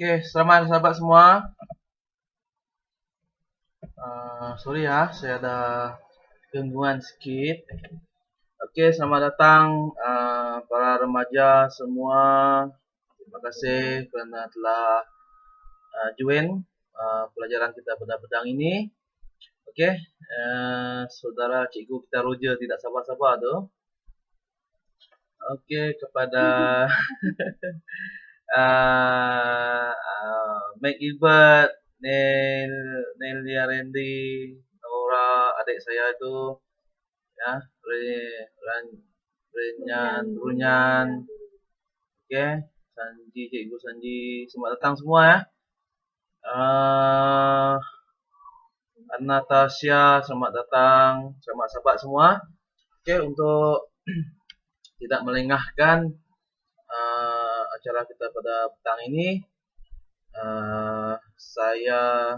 Oke, selamat sahabat semua. Sorry ya, saya ada gangguan sedikit. Oke, selamat datang para remaja semua. Terima kasih kerana telah join pelajaran kita pada pedang ini. Oke, saudara cikgu kita Roger tidak sabar-sabar tu. Oke, kepada Mac Gilbert, Nelia Randy, Laura, adik saya itu, ya, Runyan, oke, Sanji, Cikgu Sanji, selamat datang semua ya. Natasha, selamat datang, selamat sahabat semua. Oke, untuk tidak melengahkan acara kita pada petang ini, saya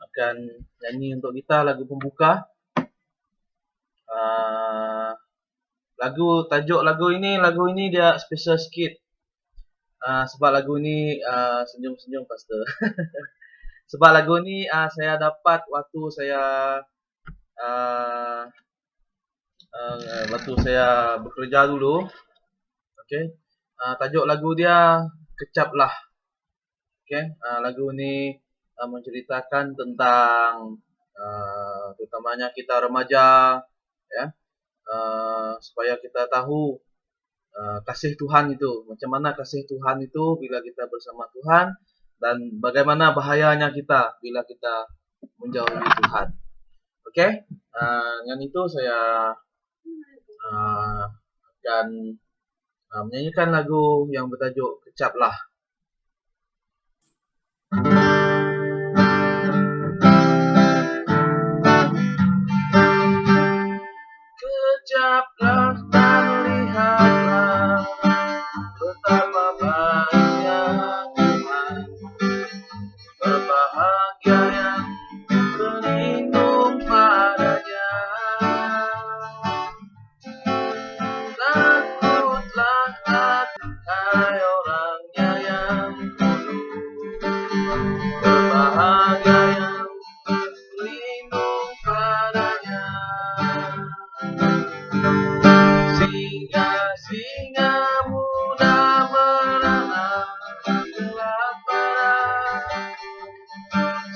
akan nyanyi untuk kita lagu pembuka. Tajuk lagu ini dia special sikit. Sebab lagu ini senyum-senyum pastor. Sebab lagu ini saya dapat waktu saya bekerja dulu. Okey. Tajuk lagu dia Kecaplah. Okey, lagu ini menceritakan tentang terutamanya kita remaja, ya. Supaya kita tahu kasih Tuhan itu, macam mana kasih Tuhan itu bila kita bersama Tuhan, dan bagaimana bahayanya kita bila kita menjauhi Tuhan. Okey, dengan itu saya akan menyanyikan lagu yang bertajuk Kecaplah. Kecaplah dan lihatlah betapa baiknya Tuhan, berbahagia yang berlindung padanya. Takutlah hai orangnya yang berbahagia yang berlindung padanya. Singa-singa muda beranak kelaparan.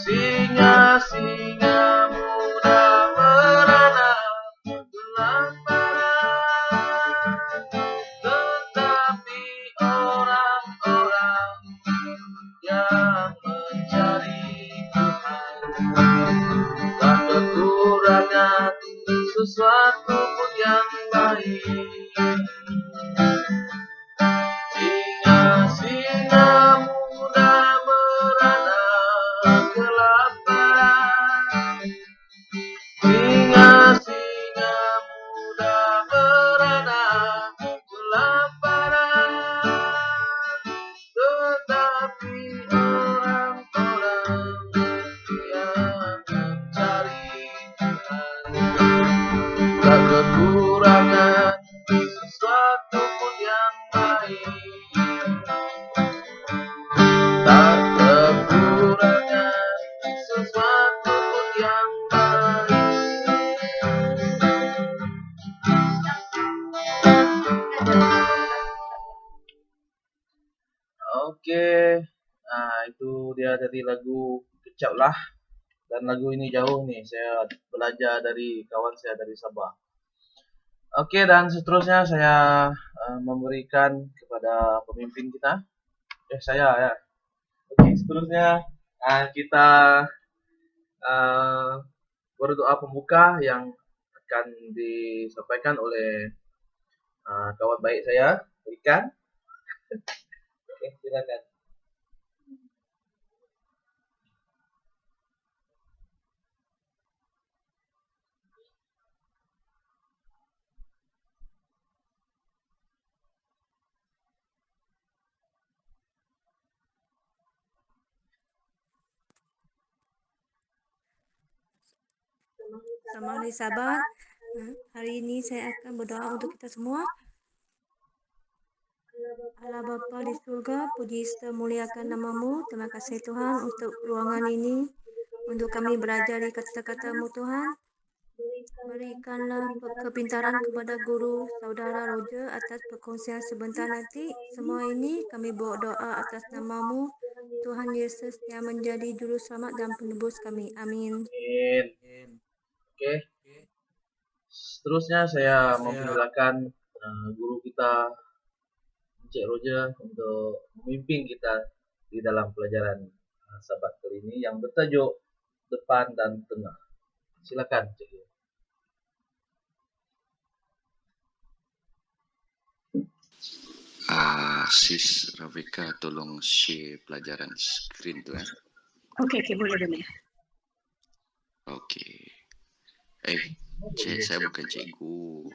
Singa-singa muda beranak kelaparan. Tetapi orang-orang yang mencari Tuhan tak kekurangan sesuatu pun yang baik. Singa-singa muda beranak kelaparan. Singa-singa muda beranak kelaparan. Tetapi orang-orang yang mencari Tuhan tak kekurangan sesuatu pun yang baik. Tak kekurangan sesuatu pun yang baik. Oke, itu dia tadi lagu Kecaplah. Dan lagu ini jauh nih, saya belajar dari kawan saya dari Sabah. Oke, dan seterusnya saya memberikan kepada pemimpin kita. Saya ya. Oke, seterusnya kita berdoa pembuka yang akan disampaikan oleh kawan baik saya, Ikan. Oke, silakan. Selamat hari Sabat. Hari ini saya akan berdoa untuk kita semua. Allah Bapa di surga, puji serta muliakan namamu. Terima kasih Tuhan untuk ruangan ini, untuk kami belajar di kata-katamu Tuhan. Berikanlah kepintaran kepada guru saudara Roger atas perkongsian sebentar nanti. Semua ini kami bawa doa atas namamu, Tuhan Yesus yang menjadi juru selamat dan penebus kami. Amin. Amin. Oke. Seterusnya saya mempersilakan guru kita Encik Roger untuk memimpin kita di dalam pelajaran Sabat kali ini yang bertajuk depan dan tengah. Silakan Encik. Sis Ravika tolong share pelajaran skrin tu Okey, boleh. Okey. Saya bukan cikgu.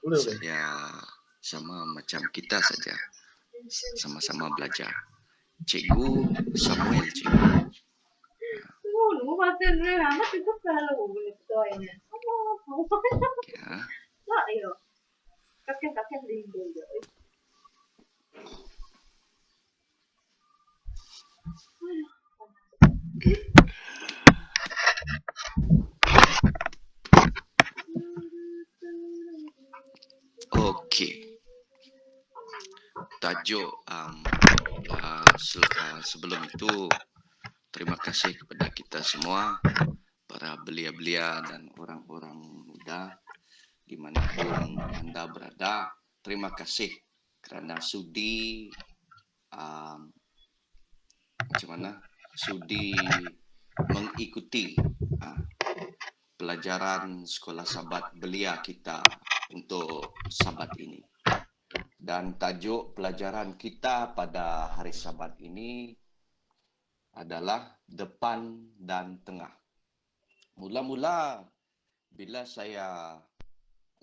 Boleh. Saya sama macam kita saja. Sama-sama belajar. Cikgu Samuel, cikgu. Ya. Okey. Tajuk sebelum itu, terima kasih kepada kita semua, para belia-belia dan orang-orang muda dimanapun anda berada. Terima kasih kerana sudi mengikuti pelajaran sekolah Sabat belia kita untuk Sabat ini. Dan tajuk pelajaran kita pada hari Sabat ini adalah depan dan tengah. Mula-mula bila saya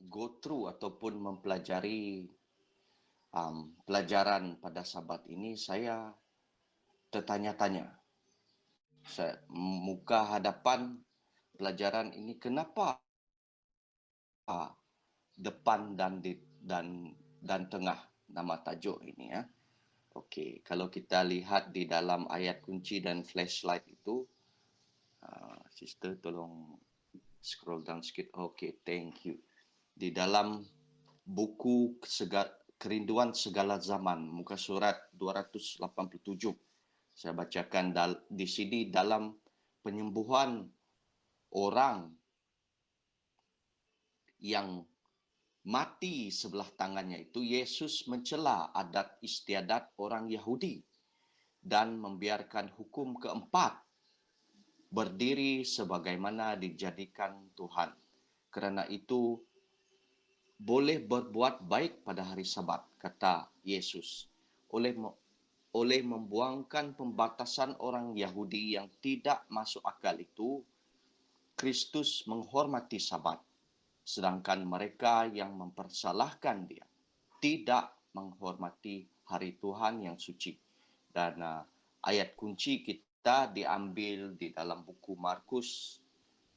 go through ataupun mempelajari pelajaran pada Sabat ini, saya tertanya-tanya. Muka hadapan pelajaran ini, kenapa depan dan tengah nama tajuk ini ya. Okey, kalau kita lihat di dalam ayat kunci dan flashlight itu, sister tolong scroll down sikit. Okey, thank you. Di dalam buku Kerinduan Segala Zaman, muka surat 287. Saya bacakan di sini, dalam penyembuhan orang yang mati sebelah tangannya itu, Yesus mencela adat istiadat orang Yahudi dan membiarkan hukum keempat berdiri sebagaimana dijadikan Tuhan. Kerana itu boleh berbuat baik pada hari Sabat, kata Yesus, oleh membuangkan pembatasan orang Yahudi yang tidak masuk akal itu. Kristus menghormati Sabat, sedangkan mereka yang mempersalahkan dia tidak menghormati hari Tuhan yang suci. Dan ayat kunci kita diambil di dalam buku Markus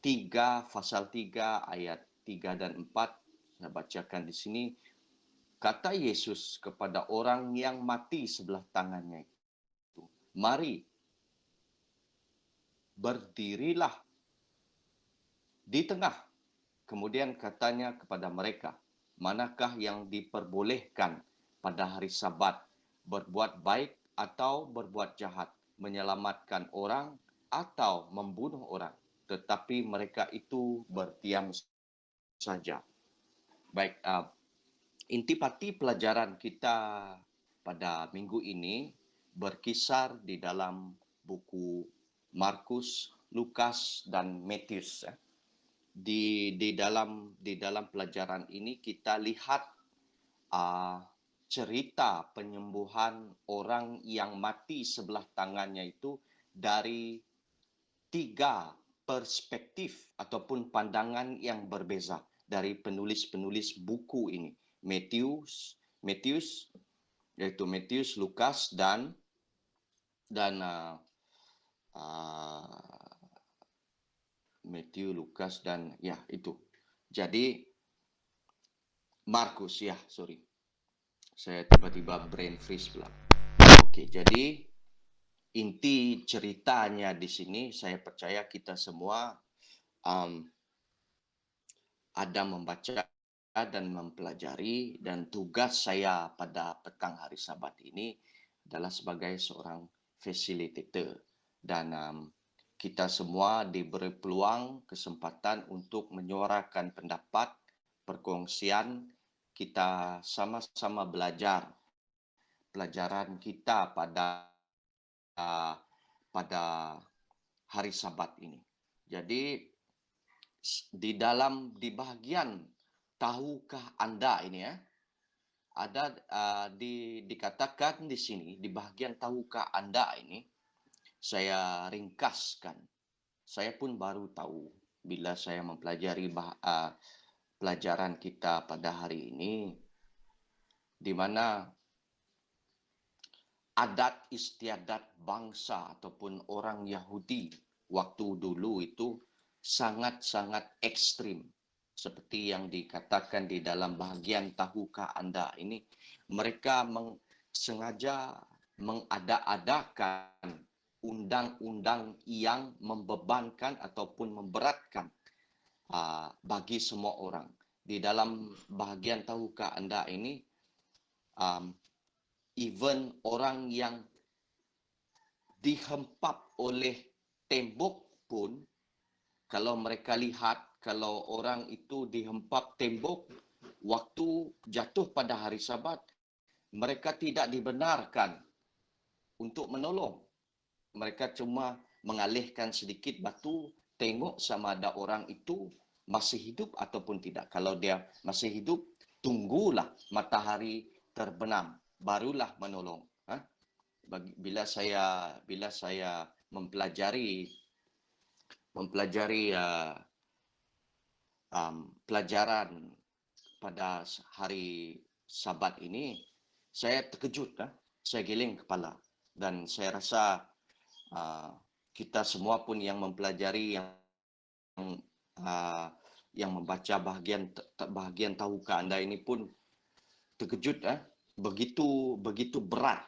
3, pasal 3, ayat 3 dan 4. Saya bacakan di sini. Kata Yesus kepada orang yang mati sebelah tangannya itu, "Mari, berdirilah di tengah." Kemudian katanya kepada mereka, "Manakah yang diperbolehkan pada hari Sabat, berbuat baik atau berbuat jahat, menyelamatkan orang atau membunuh orang?" Tetapi mereka itu berdiam saja. Baik, intipati pelajaran kita pada minggu ini berkisar di dalam buku Markus, Lukas dan Matius. Di dalam pelajaran ini kita lihat cerita penyembuhan orang yang mati sebelah tangannya itu dari 3 perspektif ataupun pandangan yang berbeza dari penulis-penulis buku ini. Matius, Lukas dan Matius, Lukas dan itu. Jadi Markus, ya, sorry. Saya tiba-tiba brain freeze pula. Oke, jadi inti ceritanya di sini, saya percaya kita semua ada membaca dan mempelajari, dan tugas saya pada petang hari Sabat ini adalah sebagai seorang facilitator, dan kita semua diberi peluang, kesempatan untuk menyuarakan pendapat, perkongsian, kita sama-sama belajar pelajaran kita pada hari Sabat ini. Jadi di bahagian tahukah Anda ini ya, ada dikatakan di sini di bahagian tahukah Anda ini, saya ringkaskan. Saya pun baru tahu bila saya mempelajari pelajaran kita pada hari ini, di mana adat istiadat bangsa ataupun orang Yahudi waktu dulu itu sangat-sangat ekstrim. Seperti yang dikatakan di dalam bahagian tahukah Anda ini, mereka sengaja mengada-adakan undang-undang yang membebankan ataupun memberatkan bagi semua orang. Di dalam bahagian tahukah Anda ini, even orang yang dihempap oleh tembok pun, kalau mereka lihat, kalau orang itu dihempap tembok waktu jatuh pada hari Sabat, mereka tidak dibenarkan untuk menolong. Mereka cuma mengalihkan sedikit batu, tengok sama ada orang itu masih hidup ataupun tidak. Kalau dia masih hidup, tunggulah matahari terbenam, barulah menolong. Bila saya mempelajari pelajaran pada hari Sabat ini, saya terkejut, saya geleng kepala, dan saya rasa kita semua pun yang mempelajari, yang membaca bahagian tahukah Anda ini pun terkejut, begitu berat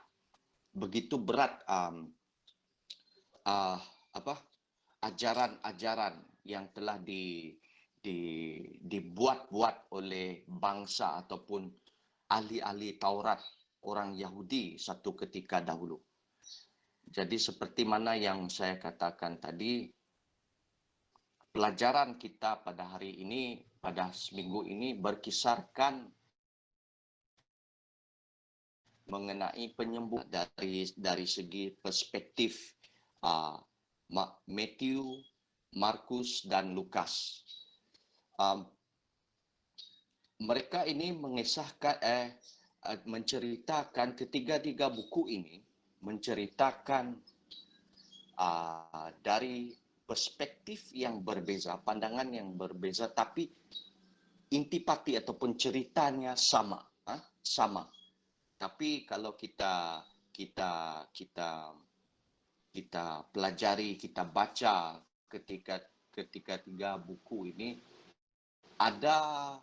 ajaran-ajaran yang telah dibuat-buat oleh bangsa ataupun ahli-ahli Taurat orang Yahudi satu ketika dahulu. Jadi seperti mana yang saya katakan tadi, pelajaran kita pada hari ini, pada seminggu ini, berkisarkan mengenai penyembuhan dari segi perspektif Matthew, Markus, dan Lukas. Mereka ini menceritakan, ketiga-tiga buku ini menceritakan dari perspektif yang berbeza, pandangan yang berbeza, tapi intipati ataupun ceritanya sama. Tapi kalau kita pelajari, kita baca ketika tiga buku ini, ada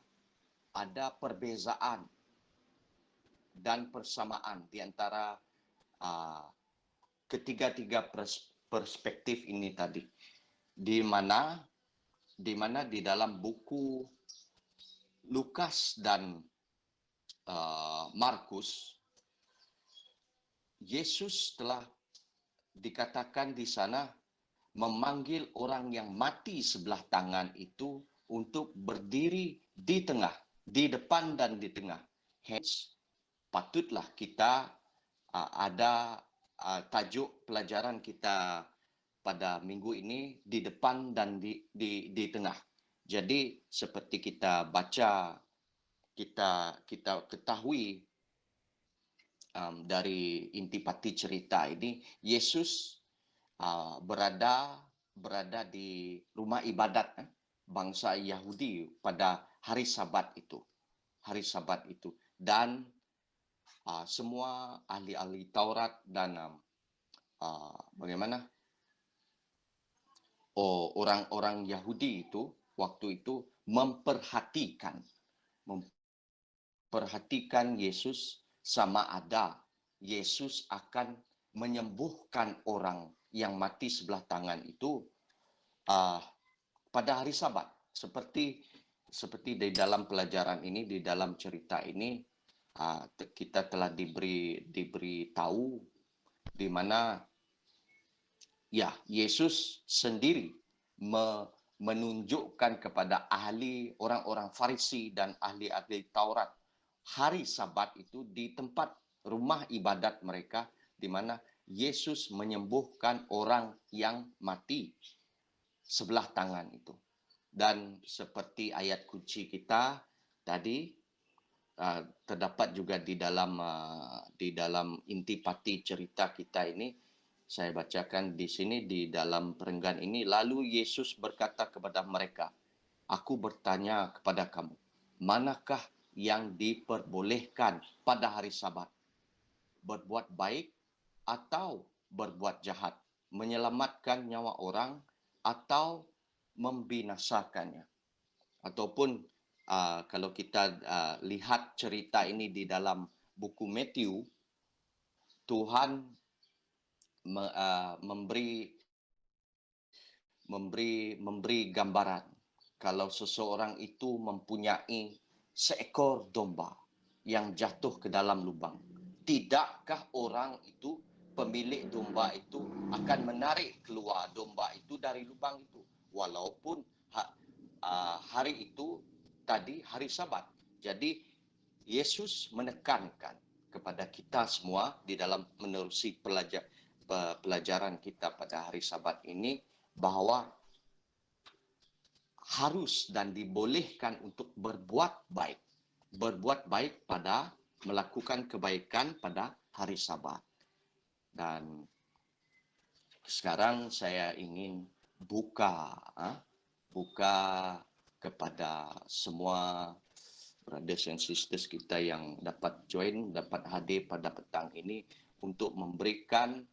perbezaan dan persamaan di antara ketiga-tiga perspektif ini tadi, di mana di dalam buku Lukas dan Markus, Yesus telah dikatakan di sana memanggil orang yang mati sebelah tangan itu untuk berdiri di tengah, di depan dan di tengah. Hence, patutlah kita ada tajuk pelajaran kita pada minggu ini di depan dan di tengah. Jadi seperti kita baca, kita ketahui dari intipati cerita ini, Yesus berada di rumah ibadat bangsa Yahudi pada hari Sabat itu. Dan semua ahli-ahli Taurat dan orang-orang Yahudi itu waktu itu memperhatikan perhatikan Yesus sama ada Yesus akan menyembuhkan orang yang mati sebelah tangan itu pada hari Sabat. Seperti di dalam pelajaran ini, di dalam cerita ini, kita telah diberi tahu di mana ya Yesus sendiri menunjukkan kepada ahli orang-orang Farisi dan ahli-ahli Taurat hari Sabat itu di tempat rumah ibadat mereka, di mana Yesus menyembuhkan orang yang mati sebelah tangan itu. Dan seperti ayat kunci kita tadi, terdapat juga di dalam intipati cerita kita ini. Saya bacakan di sini di dalam perenggan ini. Lalu Yesus berkata kepada mereka, "Aku bertanya kepada kamu, manakah yang diperbolehkan pada hari Sabat? Berbuat baik atau berbuat jahat? Menyelamatkan nyawa orang atau membinasakannya?" Ataupun kalau kita lihat cerita ini di dalam buku Matthew, Tuhan memberi gambaran kalau seseorang itu mempunyai seekor domba yang jatuh ke dalam lubang. Tidakkah orang itu, pemilik domba itu, akan menarik keluar domba itu dari lubang itu? Walaupun hari itu tadi hari Sabat. Jadi Yesus menekankan kepada kita semua di dalam menerusi pelajaran kita pada hari Sabat ini bahwa harus dan dibolehkan untuk berbuat baik. Berbuat baik pada melakukan kebaikan pada hari Sabat. Dan sekarang saya ingin buka kepada semua brothers and sisters kita yang dapat join, dapat hadir pada petang ini untuk memberikan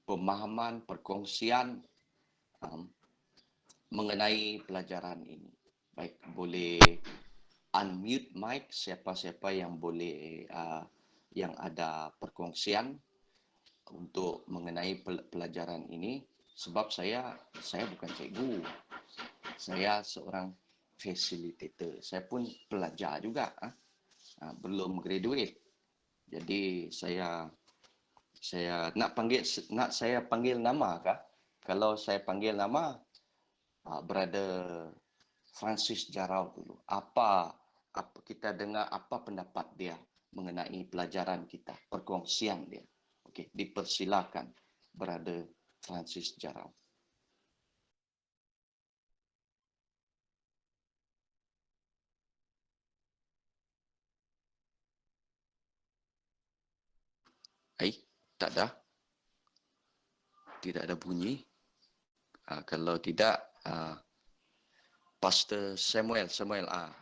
pemahaman, perkongsian mengenai pelajaran ini. Baik, boleh unmute mic siapa-siapa yang boleh yang ada perkongsian untuk mengenai pelajaran ini. Sebab saya bukan cikgu. Saya seorang facilitator. Saya pun pelajar juga. Belum graduate. Jadi saya nak saya panggil nama kah? Kalau saya panggil nama Brother Francis Jarau dulu. Apa kita dengar apa pendapat dia mengenai pelajaran kita, perkongsian dia. Okey, dipersilakan Brother Francis Jarau. Tak ada. Tidak ada bunyi. Kalau tidak, Pastor Samuel,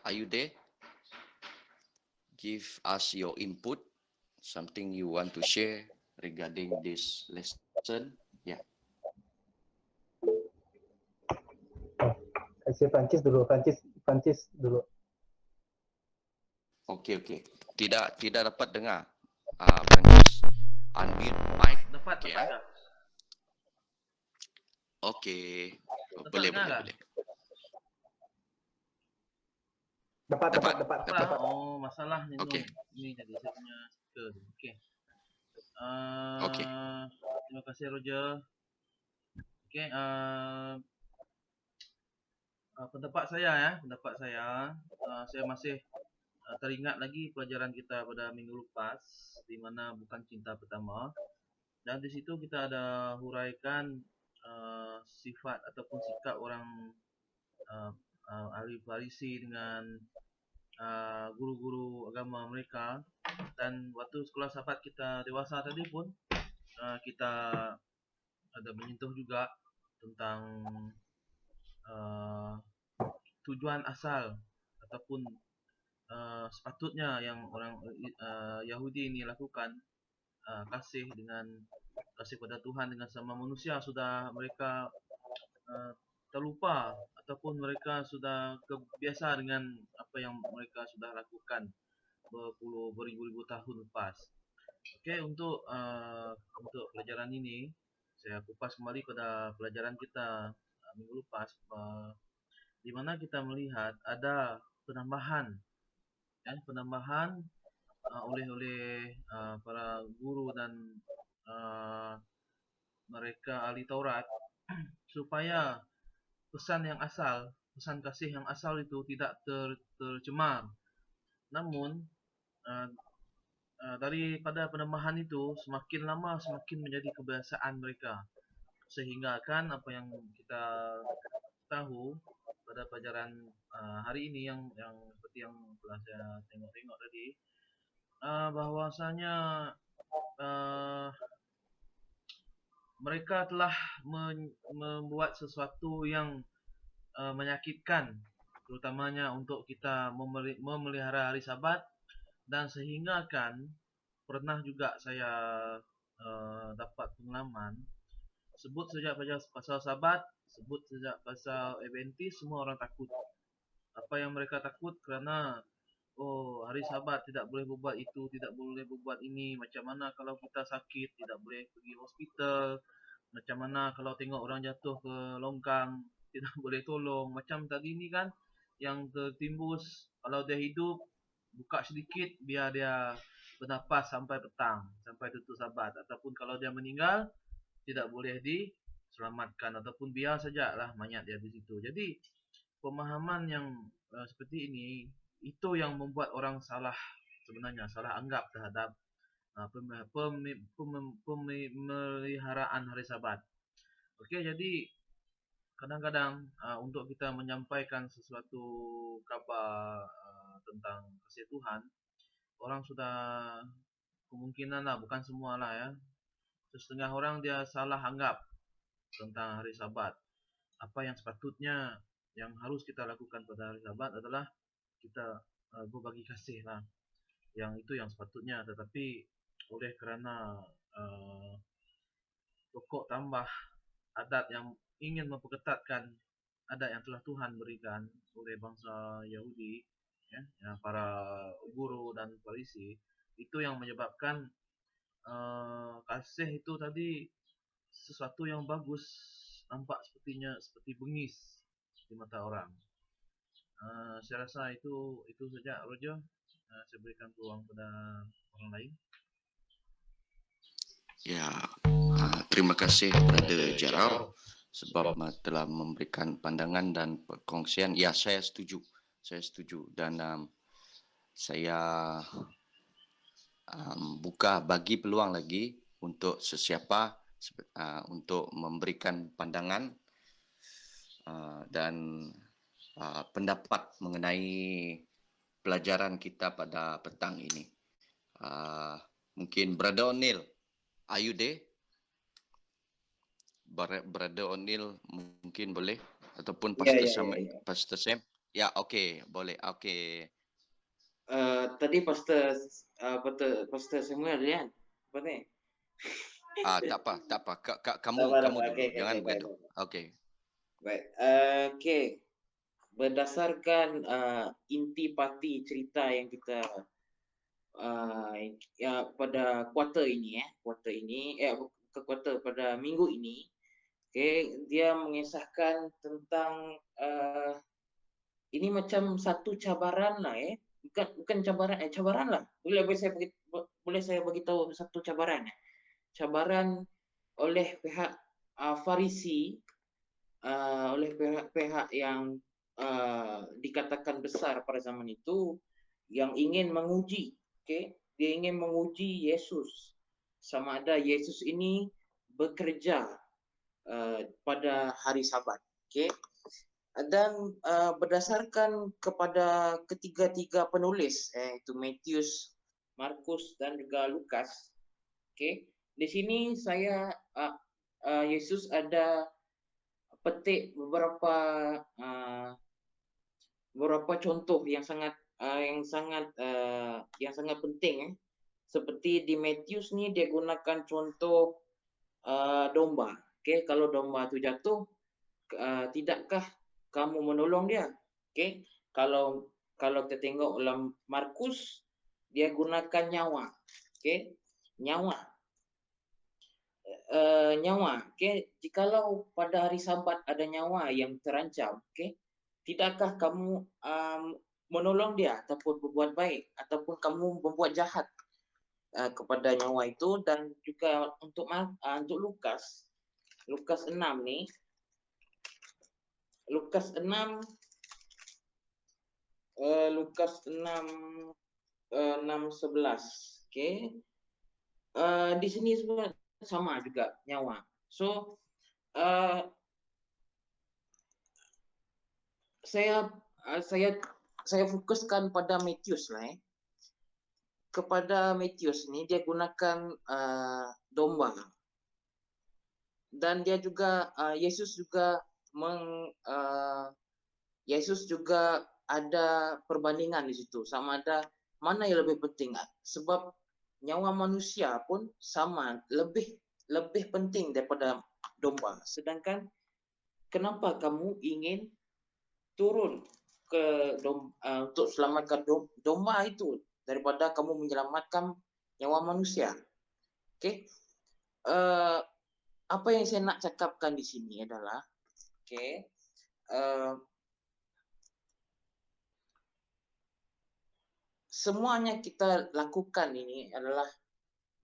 are you there? Give us your input, something you want to share regarding this lesson. Yeah. Saya Francis dulu. Okey. Tidak dapat dengar. Francis, unmute mic. Dapat, Okay, dapat tak? Okey. Dapat Boleh. Dapat. Oh, masalah ni. Okey. Ini jadi saya punya speaker tu. Okey. Okey. Terima kasih Roger. Okey, pendapat saya, saya masih teringat lagi pelajaran kita pada minggu lepas, di mana bukan cinta pertama. Dan di situ kita ada huraikan sifat ataupun sikap orang ahli Farisi dengan guru-guru agama mereka. Dan waktu sekolah sahabat kita dewasa tadi pun kita ada menyentuh juga tentang tujuan asal ataupun sepatutnya yang orang Yahudi ini lakukan, kasih pada Tuhan dengan sama manusia. Sudah mereka terlupa ataupun mereka sudah kebiasa dengan apa yang mereka sudah lakukan. beribu-ribu tahun lepas. Okey, untuk pelajaran ini saya kupas kembali pada pelajaran kita minggu lepas, di mana kita melihat ada penambahan penambahan oleh para guru dan mereka ahli Taurat supaya pesan kasih yang asal itu tidak tercemar. Namun daripada penambahan itu semakin lama semakin menjadi kebiasaan mereka, sehingga kan apa yang kita tahu pada pelajaran hari ini yang seperti yang telah saya tengok-tengok tadi, bahwasanya mereka telah membuat sesuatu yang menyakitkan, terutamanya untuk kita memelihara hari Sabat, dan sehingga kan pernah juga saya dapat pengalaman, sebut saja pasal Sabat, sebut saja pasal Adventist, semua orang takut. Apa yang mereka takut kerana hari Sabat tidak boleh berbuat itu, tidak boleh berbuat ini. Macam mana kalau kita sakit, tidak boleh pergi hospital. Macam mana kalau tengok orang jatuh ke longkang, tidak boleh tolong. Macam tadi ni kan, yang tertimbus, kalau dia hidup, buka sedikit, biar dia bernapas sampai petang, sampai tutup Sabat. Ataupun kalau dia meninggal, tidak boleh diselamatkan. Ataupun biar sajalah mayat dia di situ. Jadi, pemahaman yang seperti ini, itu yang membuat orang salah sebenarnya, salah anggap terhadap pemeliharaan hari Sabat. Okey, jadi kadang-kadang untuk kita menyampaikan sesuatu khabar tentang kasih Tuhan, orang sudah kemungkinan lah, bukan semua lah ya, setengah orang dia salah anggap tentang hari Sabat. Apa yang sepatutnya, yang harus kita lakukan pada hari Sabat adalah kita berbagi kasih lah. Yang itu yang sepatutnya, tetapi oleh kerana pokok tambah adat yang ingin memperketatkan adat yang telah Tuhan berikan oleh bangsa Yahudi, ya, para guru dan Farisi, itu yang menyebabkan kasih itu tadi sesuatu yang bagus, nampak seperti bengis di mata orang. Saya rasa itu saja, Roger. Saya berikan peluang pada orang lain. Ya, terima kasih Brother Jarau sebab telah memberikan pandangan dan perkongsian. Ya, saya setuju. Dan saya bagi peluang lagi untuk sesiapa untuk memberikan pandangan dan pendapat mengenai pelajaran kita pada petang ini. Mungkin Brother O'Neil, are you there? Brother O'Neil mungkin boleh, ataupun Pastor Sam. Ya, okey, boleh. Okey. Tadi Pastor Samuel ya, apa ni? Tak apa. Kamu dulu, jangan bergaduh. Okey. Baik. Okey. Berdasarkan intipati cerita yang kita pada kuarter ini pada minggu ini, okey, dia mengisahkan tentang ini macam satu cabaran lah, bukan cabaran lah. Boleh saya beritahu satu cabaran. Cabaran oleh pihak Farisi, oleh pihak yang dikatakan besar pada zaman itu, yang ingin menguji, dia ingin menguji Yesus, sama ada Yesus ini bekerja pada hari Sabat, dan berdasarkan kepada ketiga penulis, itu Matius, Markus dan juga Lukas, di sini saya Yesus ada petik beberapa contoh yang sangat penting, seperti di Matius ni dia gunakan contoh domba. Kalau domba tu jatuh, tidakkah kamu menolong dia? Kalau kita tengok dalam Markus, dia gunakan nyawa. Okey, nyawa. Nyawa. Okey, jikalau pada hari Sabat ada nyawa yang terancam, okey, tidakkah kamu menolong dia ataupun berbuat baik ataupun kamu berbuat jahat kepada nyawa itu? Dan juga untuk Lukas 6 ni, Lukas 6 6:11. Okey. Di sini semua sama juga nyawa. So saya fokuskan pada Matius lah. Kepada Matius ni dia gunakan domba, dan dia juga Yesus juga ada perbandingan di situ, sama ada mana yang lebih penting, sebab nyawa manusia pun sama, lebih penting daripada domba. Sedangkan kenapa kamu ingin turun ke untuk selamatkan domba itu daripada kamu menyelamatkan nyawa manusia? Okey. Apa yang saya nak cakapkan di sini adalah, okey, semuanya kita lakukan ini adalah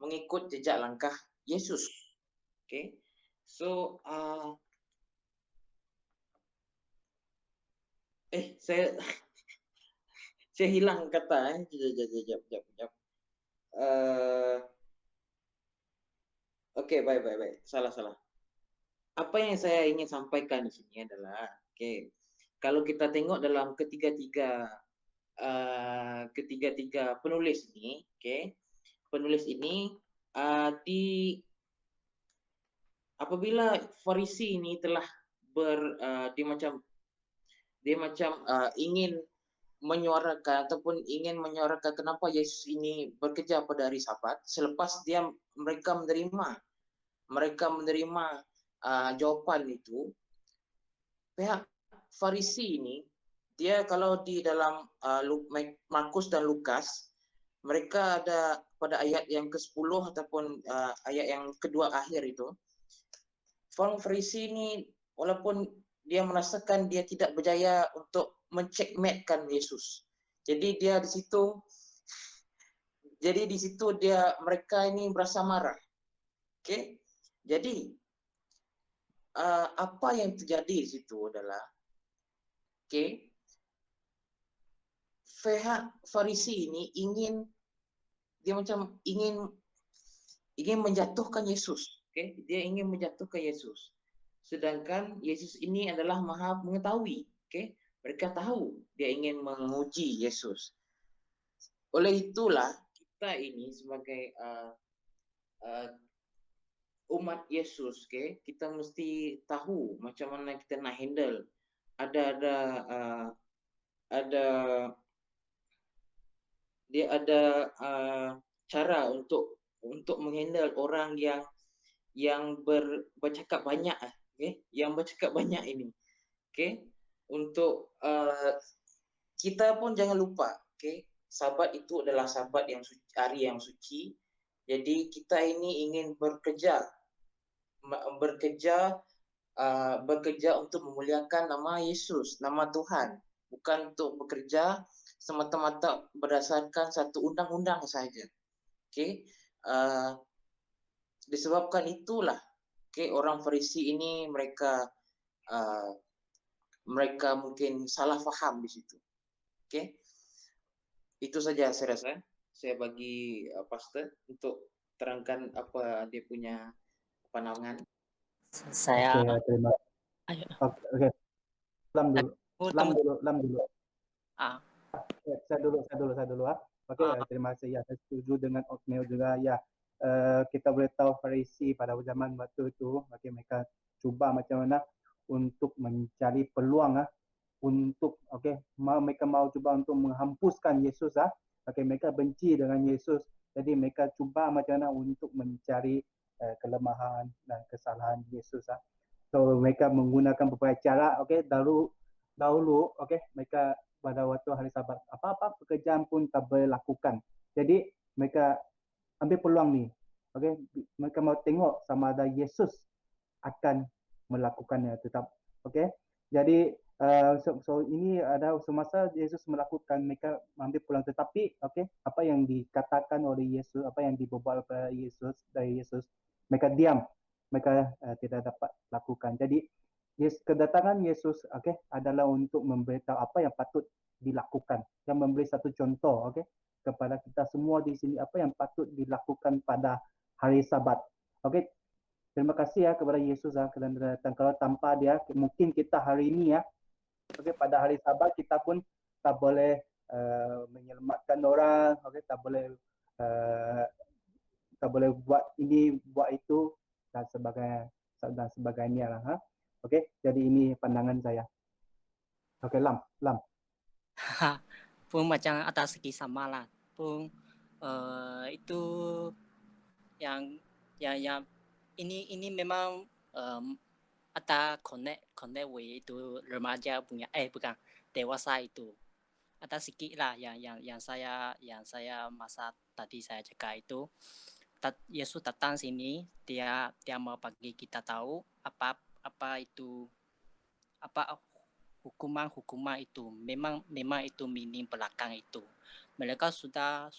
mengikut jejak langkah Yesus. Okey. So saya hilang kata. Jap. Okey, baik. Salah. Apa yang saya ingin sampaikan di sini adalah, okey, kalau kita tengok dalam ketiga-tiga penulis ini, okey, penulis ini apabila Farisi ini telah dia macam ingin menyuarakan kenapa Yesus ini bekerja pada hari Sabat, selepas mereka menerima jawapan itu, pihak Farisi ini, dia kalau di dalam Markus dan Lukas, mereka ada pada ayat yang ke-10 ataupun ayat yang kedua akhir itu, orang Farisi ini walaupun dia merasakan dia tidak berjaya untuk mencekmatekan Yesus. Jadi di situ mereka ini berasa marah. Okey. Jadi apa yang terjadi di situ adalah, okey, pihak Farisi ini ingin menjatuhkan Yesus. Okey, dia ingin menjatuhkan Yesus. Sedangkan Yesus ini adalah Maha mengetahui. Okey, mereka tahu dia ingin menguji Yesus. Oleh itulah kita ini sebagai umat Yesus, okey, kita mesti tahu macam mana kita nak handle. Ada cara untuk menghandle orang yang bercakap banyak, okey, yang bercakap banyak ini. Okey, untuk kita pun jangan lupa, okey, Sabat itu adalah Sabat yang suci, hari yang suci. Jadi kita ini ingin bekerja untuk memuliakan nama Yesus, nama Tuhan, bukan untuk bekerja semata-mata berdasarkan satu undang-undang saja. Okey, disebabkan itulah, okey, orang Farisi ini mereka mungkin salah faham di situ. Okey, itu saja saya rasa. Saya bagi pastor untuk terangkan apa dia punya pandangan. Saya Oke, terima ayo. Oke. Lam dulu. Ah. Saya dulu. Oke, terima kasih. Ya, saya setuju dengan Othniel juga. Ya, kita boleh tahu Farisi pada zaman waktu itu, mereka cuba macam mana untuk mencari peluang untuk mereka mau cuba untuk menghapuskan Yesus mereka benci dengan Yesus, jadi mereka cuba macam mana untuk mencari kelemahan dan kesalahan Yesus so mereka menggunakan beberapa cara. Dahulu mereka pada waktu hari Sabat apa-apa pekerjaan pun tak boleh lakukan Jadi mereka ambil peluang ni. Okey, mereka mau tengok sama ada Yesus akan melakukannya tetap. Okey. Jadi so ini ada semasa Yesus melakukan, mereka ambil pulang, tetapi okey, apa yang dikatakan oleh Yesus, apa yang diberbual oleh Yesus dari Yesus, mereka diam. Mereka tidak dapat lakukan. Jadi kedatangan Yesus okey adalah untuk memberitahu apa yang patut dilakukan, yang memberi satu contoh okey kepada kita semua di sini apa yang patut dilakukan pada hari Sabat. Okey, terima kasih ya kepada Yesus kerana datang. Kalau tanpa dia, mungkin kita hari ini okey, pada hari Sabat kita pun tak boleh menyelamatkan orang, okey, tak boleh buat ini, buat itu dan sebagainya lah. Okey, jadi ini pandangan saya. Okey, Lam. Pun macam atas segi sama lah. Pun itu yang ini memang ada connect way itu remaja punya bukan dewasa itu. Ada sikit lah yang saya masa tadi saya cakap itu. Yesus datang sini, dia mau bagi kita tahu apa itu, apa hukuman itu, memang itu meaning belakang itu. Mereka sudah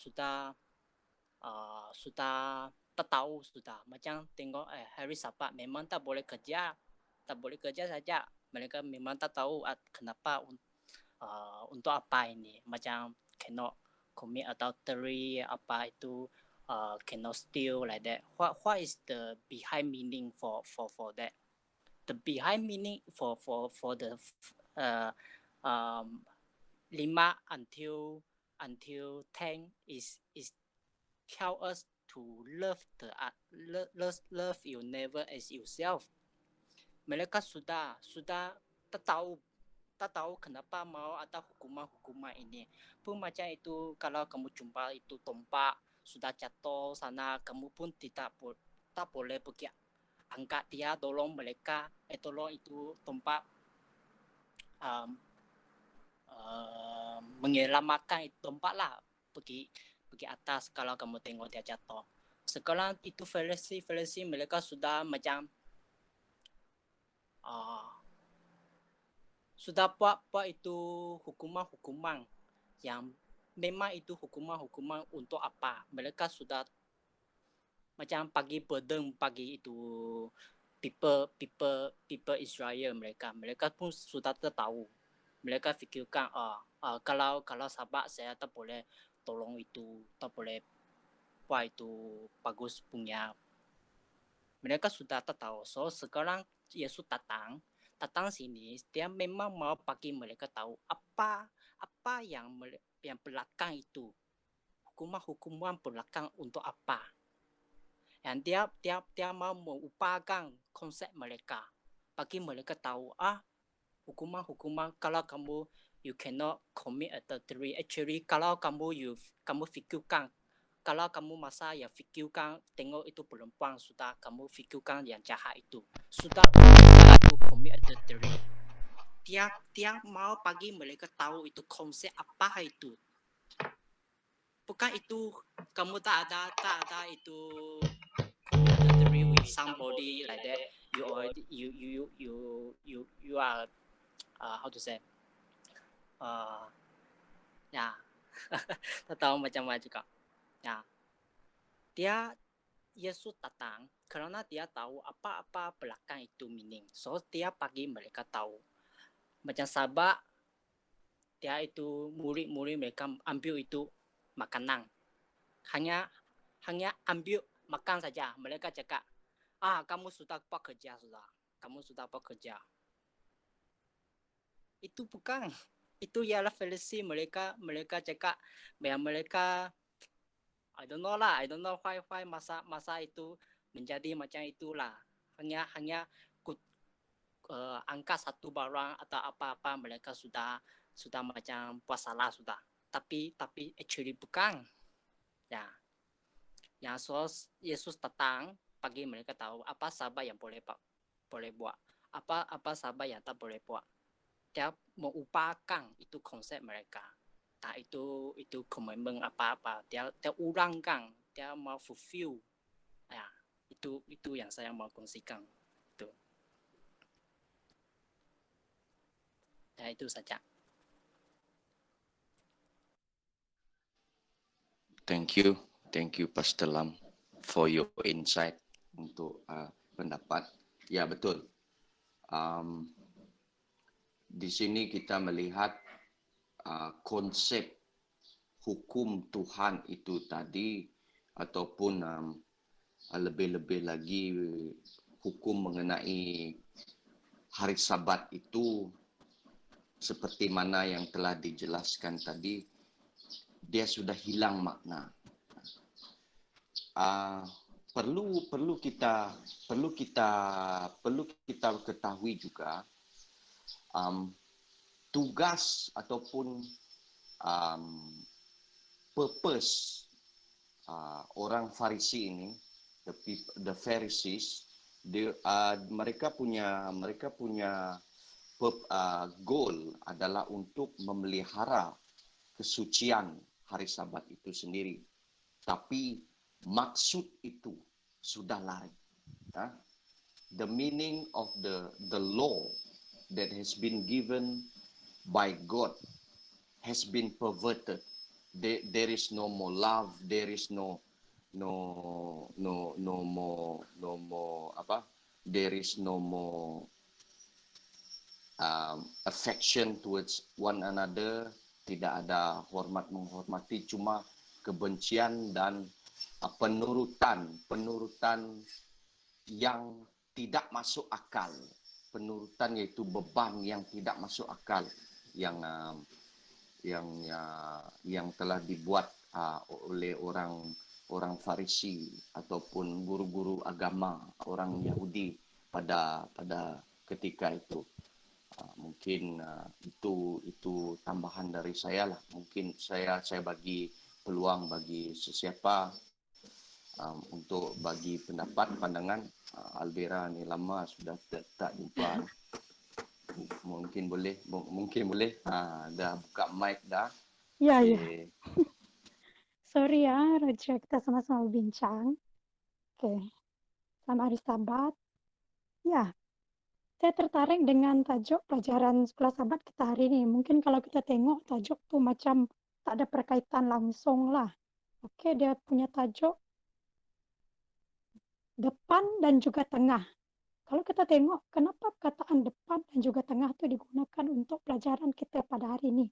tahu sudah, macam tengok hari Sabat memang tak boleh kerja saja. Mereka memang tak tahu kenapa untuk apa ini, macam cannot commit adultery, apa itu cannot steal like that. What is the behind meaning for that? The behind meaning for the 5 until 10 is tell us to love love your neighbor as yourself. Mereka sudah tak tahu kenapa mau ada hukuman ini. Pun macam itu, kalau kamu jumpa itu tompak sudah jatuh sana, kamu pun tak boleh pergi angkat dia, tolong mereka, tolong itu tompak menyelamatkan itu tompak lah, pergi atas kalau kamu tengok dia jatuh. Sekarang itu Farisi mereka sudah macam sudah buat itu hukuman yang memang itu hukuman untuk apa. Mereka sudah macam pagi burden, pagi itu people Israel, mereka pun sudah tahu. Mereka fikirkan kalau Sabat saya tak boleh tolong itu, tak boleh buat itu bagus punya. Mereka sudah tahu. So sekarang Yesus datang sini, dia memang mau bagi mereka tahu apa yang belakang itu, hukuman belakang untuk apa. Dan dia mau mengubahkan konsep mereka, bagi mereka tahu hukuman kalau kamu you cannot commit adultery. Actually kalau kamu fikirkan, kalau kamu masa yang fikirkan tengok itu perempuan, sudah kamu fikirkan yang jahat itu, sudah itu commit adultery. Dia mau bagi mereka tahu itu konsep apa itu. Bukan itu kamu tak ada itu commit adultery with somebody like that. You are how to say tak tahu macam-macam juga. Dia Yesus datang kerana dia tahu apa belakang itu meaning. So dia bagi mereka tahu. Macam Sabat, dia itu murid mereka ambil itu makanan. Hanya ambil makan saja. Mereka cakap, kamu sudah bekerja sudah. Kamu sudah bekerja. Itu bukan. Itu ialah Farisi, mereka cakap, mereka I don't know why masa itu menjadi macam itulah. Hanya angkat satu barang atau apa mereka sudah macam buat salah sudah. Tapi actually bukan. Yang Yesus datang bagi mereka tahu apa Sabat yang boleh buat, apa Sabat yang tak boleh buat. Dia mengubahkan itu konsep mereka. tak itu komitmen apa-apa. Dia urangkan, dia mau fulfill. Ya, itu yang saya mau kongsikan. Itu. Ya, itu saja. Thank you Pastor Lam for your insight untuk pendapat. Ya betul. Di sini kita melihat konsep hukum Tuhan itu tadi ataupun lebih-lebih lagi hukum mengenai hari Sabat itu seperti mana yang telah dijelaskan tadi, dia sudah hilang makna. Perlu kita ketahui juga tugas ataupun purpose orang Farisi ini, the Pharisees, mereka punya goal adalah untuk memelihara kesucian hari Sabat itu sendiri. Tapi maksud itu sudah lari. The meaning of the law that has been given by God has been perverted. There is no more love. There is no more There is no more affection towards one another. Tidak ada hormat menghormati, cuma kebencian dan penurutan yang tidak masuk akal. Penurutan yaitu beban yang tidak masuk akal yang telah dibuat oleh orang Farisi ataupun guru-guru agama orang Yahudi pada ketika itu. Mungkin itu tambahan dari saya lah. Mungkin saya bagi peluang bagi sesiapa untuk bagi pendapat, pandangan. Albera ni lama sudah tak jumpa. Mungkin boleh. Dah buka mic dah. Ya, ya. Sorry ya, Roger, kita sama-sama bincang. Oke. Selamat hari Sabat. Ya, saya tertarik dengan tajuk pelajaran sekolah Sabat kita hari ini. Mungkin kalau kita tengok tajuk tuh macam tak ada perkaitan langsung lah. Oke, dia punya tajuk depan dan juga tengah. Kalau kita tengok kenapa perkataan depan dan juga tengah itu digunakan untuk pelajaran kita pada hari ini.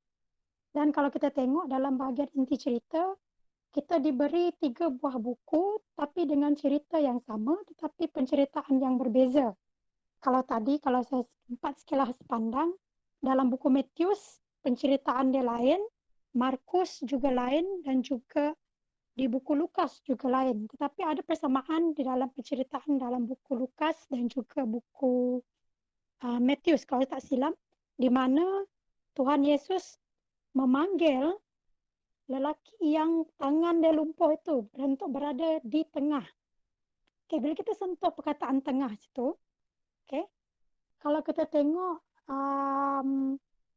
Dan kalau kita tengok dalam bahagian inti cerita, kita diberi 3 buah buku tapi dengan cerita yang sama tetapi penceritaan yang berbeza. Kalau saya sempat sekilas pandang, dalam buku Matius, penceritaan dia lain, Markus juga lain, dan juga di buku Lukas juga lain. Tetapi ada persamaan di dalam penceritaan dalam buku Lukas dan juga buku Matius, kalau tak silap, di mana Tuhan Yesus memanggil lelaki yang tangan dia lumpuh itu untuk berada di tengah. Okay, bila kita sentuh perkataan tengah situ, okay, kalau kita tengok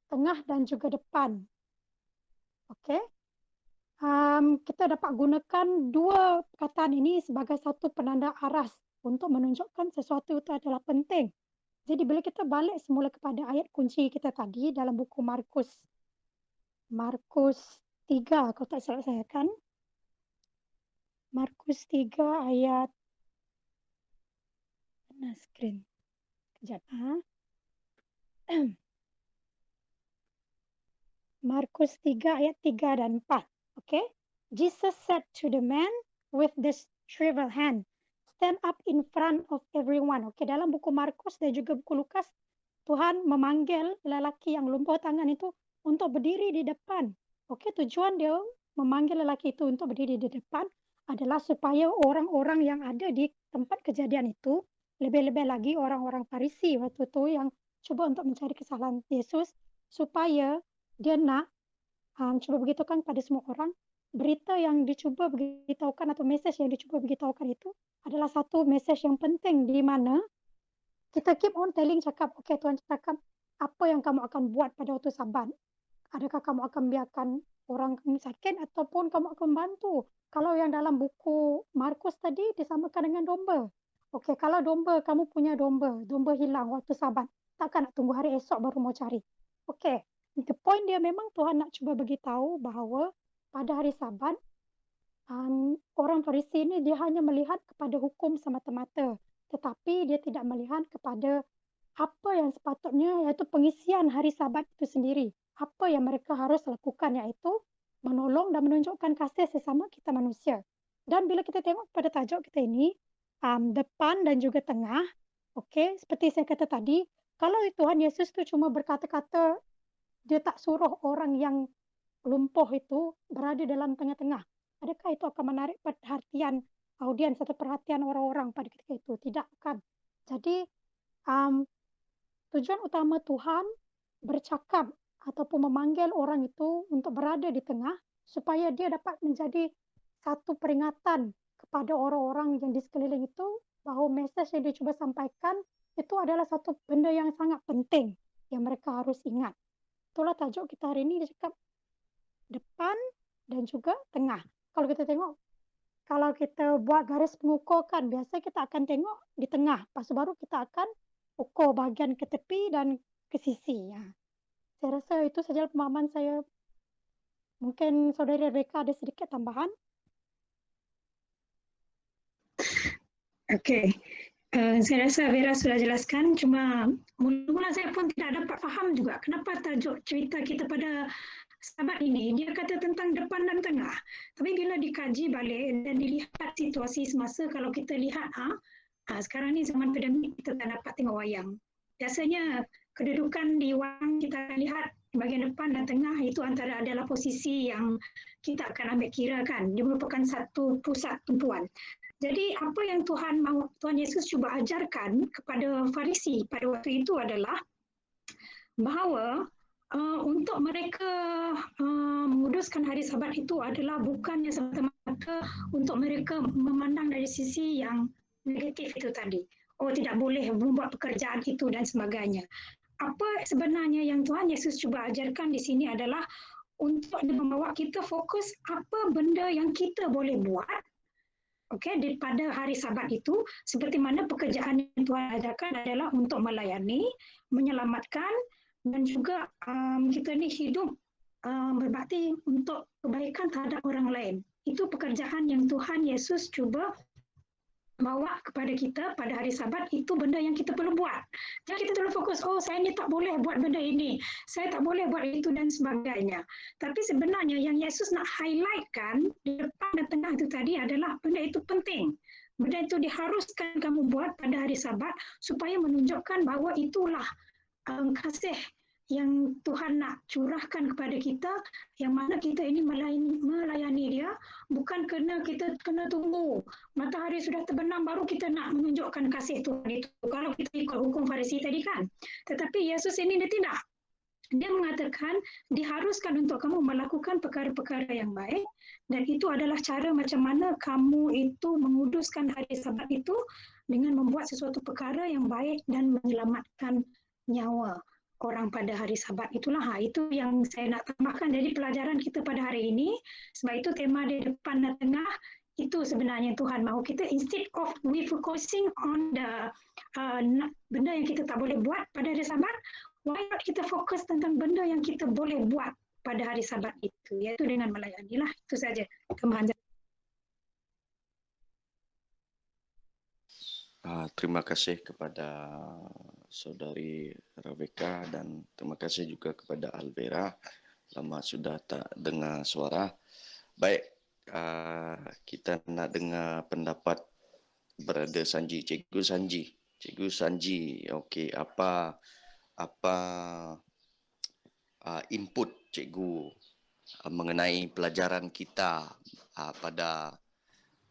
tengah dan juga depan, okay, kita dapat gunakan 2 perkataan ini sebagai satu penanda aras untuk menunjukkan sesuatu itu adalah penting. Jadi bila kita balik semula kepada ayat kunci kita tadi dalam buku Markus 3, kalau tak salah saya kan. Markus 3 ayat mana skrin? Kejap. Markus 3 ayat 3 dan 4. Okay? Jesus said to the man with the shriveled hand, stand up in front of everyone. Okay, dalam buku Markus dan juga buku Lukas, Tuhan memanggil lelaki yang lumpuh tangan itu untuk berdiri di depan. Okay, tujuan dia memanggil lelaki itu untuk berdiri di depan adalah supaya orang-orang yang ada di tempat kejadian itu, lebih-lebih lagi orang-orang Farisi waktu itu yang cuba untuk mencari kesalahan Yesus, supaya dia nak cuba beritahukan pada semua orang, berita yang dicuba beritahukan atau mesej yang dicuba beritahukan itu adalah satu mesej yang penting, di mana kita keep on telling, cakap, okay, Tuhan cakap, apa yang kamu akan buat pada waktu Sabat? Adakah kamu akan biarkan orang sakit ataupun kamu akan membantu. Kalau yang dalam buku Markus tadi disamakan dengan domba. Okey, kalau domba, kamu punya domba hilang waktu Sabat. Takkan nak tunggu hari esok baru mau cari. Okey, the point dia memang Tuhan nak cuba beritahu bahawa pada hari Sabat, orang Farisi ini dia hanya melihat kepada hukum semata-mata. Tetapi dia tidak melihat kepada apa yang sepatutnya, iaitu pengisian hari Sabat itu sendiri. Apa yang mereka harus lakukan, iaitu menolong dan menunjukkan kasih sesama kita manusia. Dan bila kita tengok pada tajuk kita ini, depan dan juga tengah, okey, seperti saya kata tadi, kalau Tuhan Yesus tu cuma berkata-kata, dia tak suruh orang yang lumpuh itu berada dalam tengah-tengah, adakah itu akan menarik perhatian audiens atau perhatian orang-orang pada ketika itu? Tidak kan. Jadi, tujuan utama Tuhan bercakap ataupun memanggil orang itu untuk berada di tengah supaya dia dapat menjadi satu peringatan kepada orang-orang yang di sekeliling itu bahawa mesej yang dia cuba sampaikan itu adalah satu benda yang sangat penting yang mereka harus ingat. Itulah tajuk kita hari ini, dia cakap depan dan juga tengah. Kalau kita tengok, kalau kita buat garis pengukur kan, biasa kita akan tengok di tengah. Lepas tu baru kita akan ukur bahagian ke tepi dan ke sisi. Ya. Saya rasa itu saja pemahaman saya. Mungkin Saudari Rebecca ada sedikit tambahan. Okey. Saya rasa Vera sudah jelaskan, cuma mula-mula saya pun tidak dapat faham juga kenapa tajuk cerita kita pada Sabat ini, dia kata tentang depan dan tengah. Tapi bila dikaji balik dan dilihat situasi semasa, kalau kita lihat, sekarang ni zaman pandemik kita tak dapat tengok wayang. Biasanya kedudukan di wayang kita lihat bahagian depan dan tengah itu antara adalah posisi yang kita akan ambil kira kan. Dia merupakan satu pusat tumpuan. Jadi apa yang Tuhan Yesus cuba ajarkan kepada Farisi pada waktu itu adalah bahawa untuk mereka menguduskan hari Sabat itu adalah bukannya semata-mata untuk mereka memandang dari sisi yang negatif itu tadi. Oh, tidak boleh membuat pekerjaan itu dan sebagainya. Apa sebenarnya yang Tuhan Yesus cuba ajarkan di sini adalah untuk membawa kita fokus apa benda yang kita boleh buat, okey, pada hari Sabat itu, seperti mana pekerjaan yang Tuhan ajarkan adalah untuk melayani, menyelamatkan dan juga kita ni hidup berbakti untuk kebaikan terhadap orang lain. Itu pekerjaan yang Tuhan Yesus cuba bawa kepada kita pada hari Sabat, itu benda yang kita perlu buat. Jangan kita terlalu fokus, oh saya ni tak boleh buat benda ini, saya tak boleh buat itu dan sebagainya. Tapi sebenarnya yang Yesus nak highlightkan di depan dan tengah itu tadi adalah benda itu penting. Benda itu diharuskan kamu buat pada hari Sabat supaya menunjukkan bahawa itulah kasih yang Tuhan nak curahkan kepada kita, yang mana kita ini melayani dia, bukan kerana kita kena tunggu matahari sudah terbenam baru kita nak menunjukkan kasih Tuhan itu. Kalau kita ikut hukum Farisi tadi kan. Tetapi Yesus ini dia tidak. Dia mengatakan diharuskan untuk kamu melakukan perkara-perkara yang baik, dan itu adalah cara macam mana kamu itu menguduskan hari Sabat itu dengan membuat sesuatu perkara yang baik dan menyelamatkan nyawa orang pada hari Sabat. Itulah itu yang saya nak tambahkan dari pelajaran kita pada hari ini. Sebab itu tema di depan dan tengah itu sebenarnya Tuhan mahu kita, instead of we focusing on the benda yang kita tak boleh buat pada hari Sabat, why not kita fokus tentang benda yang kita boleh buat pada hari Sabat itu, iaitu dengan melayani lah. Itu saja tambahan. Terima kasih kepada Saudari Rebecca dan terima kasih juga kepada Alvera. Lama sudah tak dengar suara. Baik, kita nak dengar pendapat Brother Sanji, Cikgu Sanji. Cikgu Sanji, okey, apa input cikgu mengenai pelajaran kita pada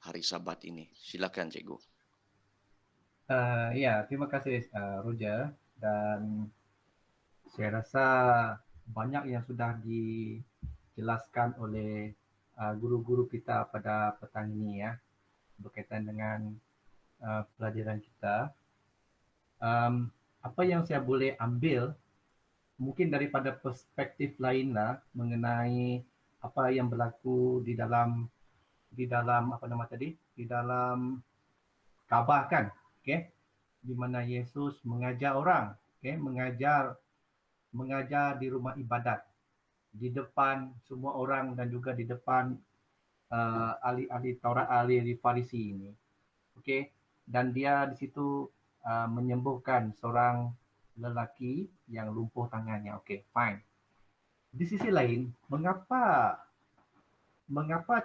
hari Sabat ini? Silakan cikgu. Ya, terima kasih Roger, dan saya rasa banyak yang sudah dijelaskan oleh guru-guru kita pada petang ini ya, berkaitan dengan pelajaran kita. Apa yang saya boleh ambil mungkin daripada perspektif lain lah mengenai apa yang berlaku di dalam apa nama tadi? Di dalam Kaabah kan, okey? Di mana Yesus mengajar orang, okey, mengajar di rumah ibadat di depan semua orang dan juga di depan ahli-ahli Taurat, ahli Farisi ini. Okey, dan dia di situ menyembuhkan seorang lelaki yang lumpuh tangannya. Okey, fine. Di sisi lain, mengapa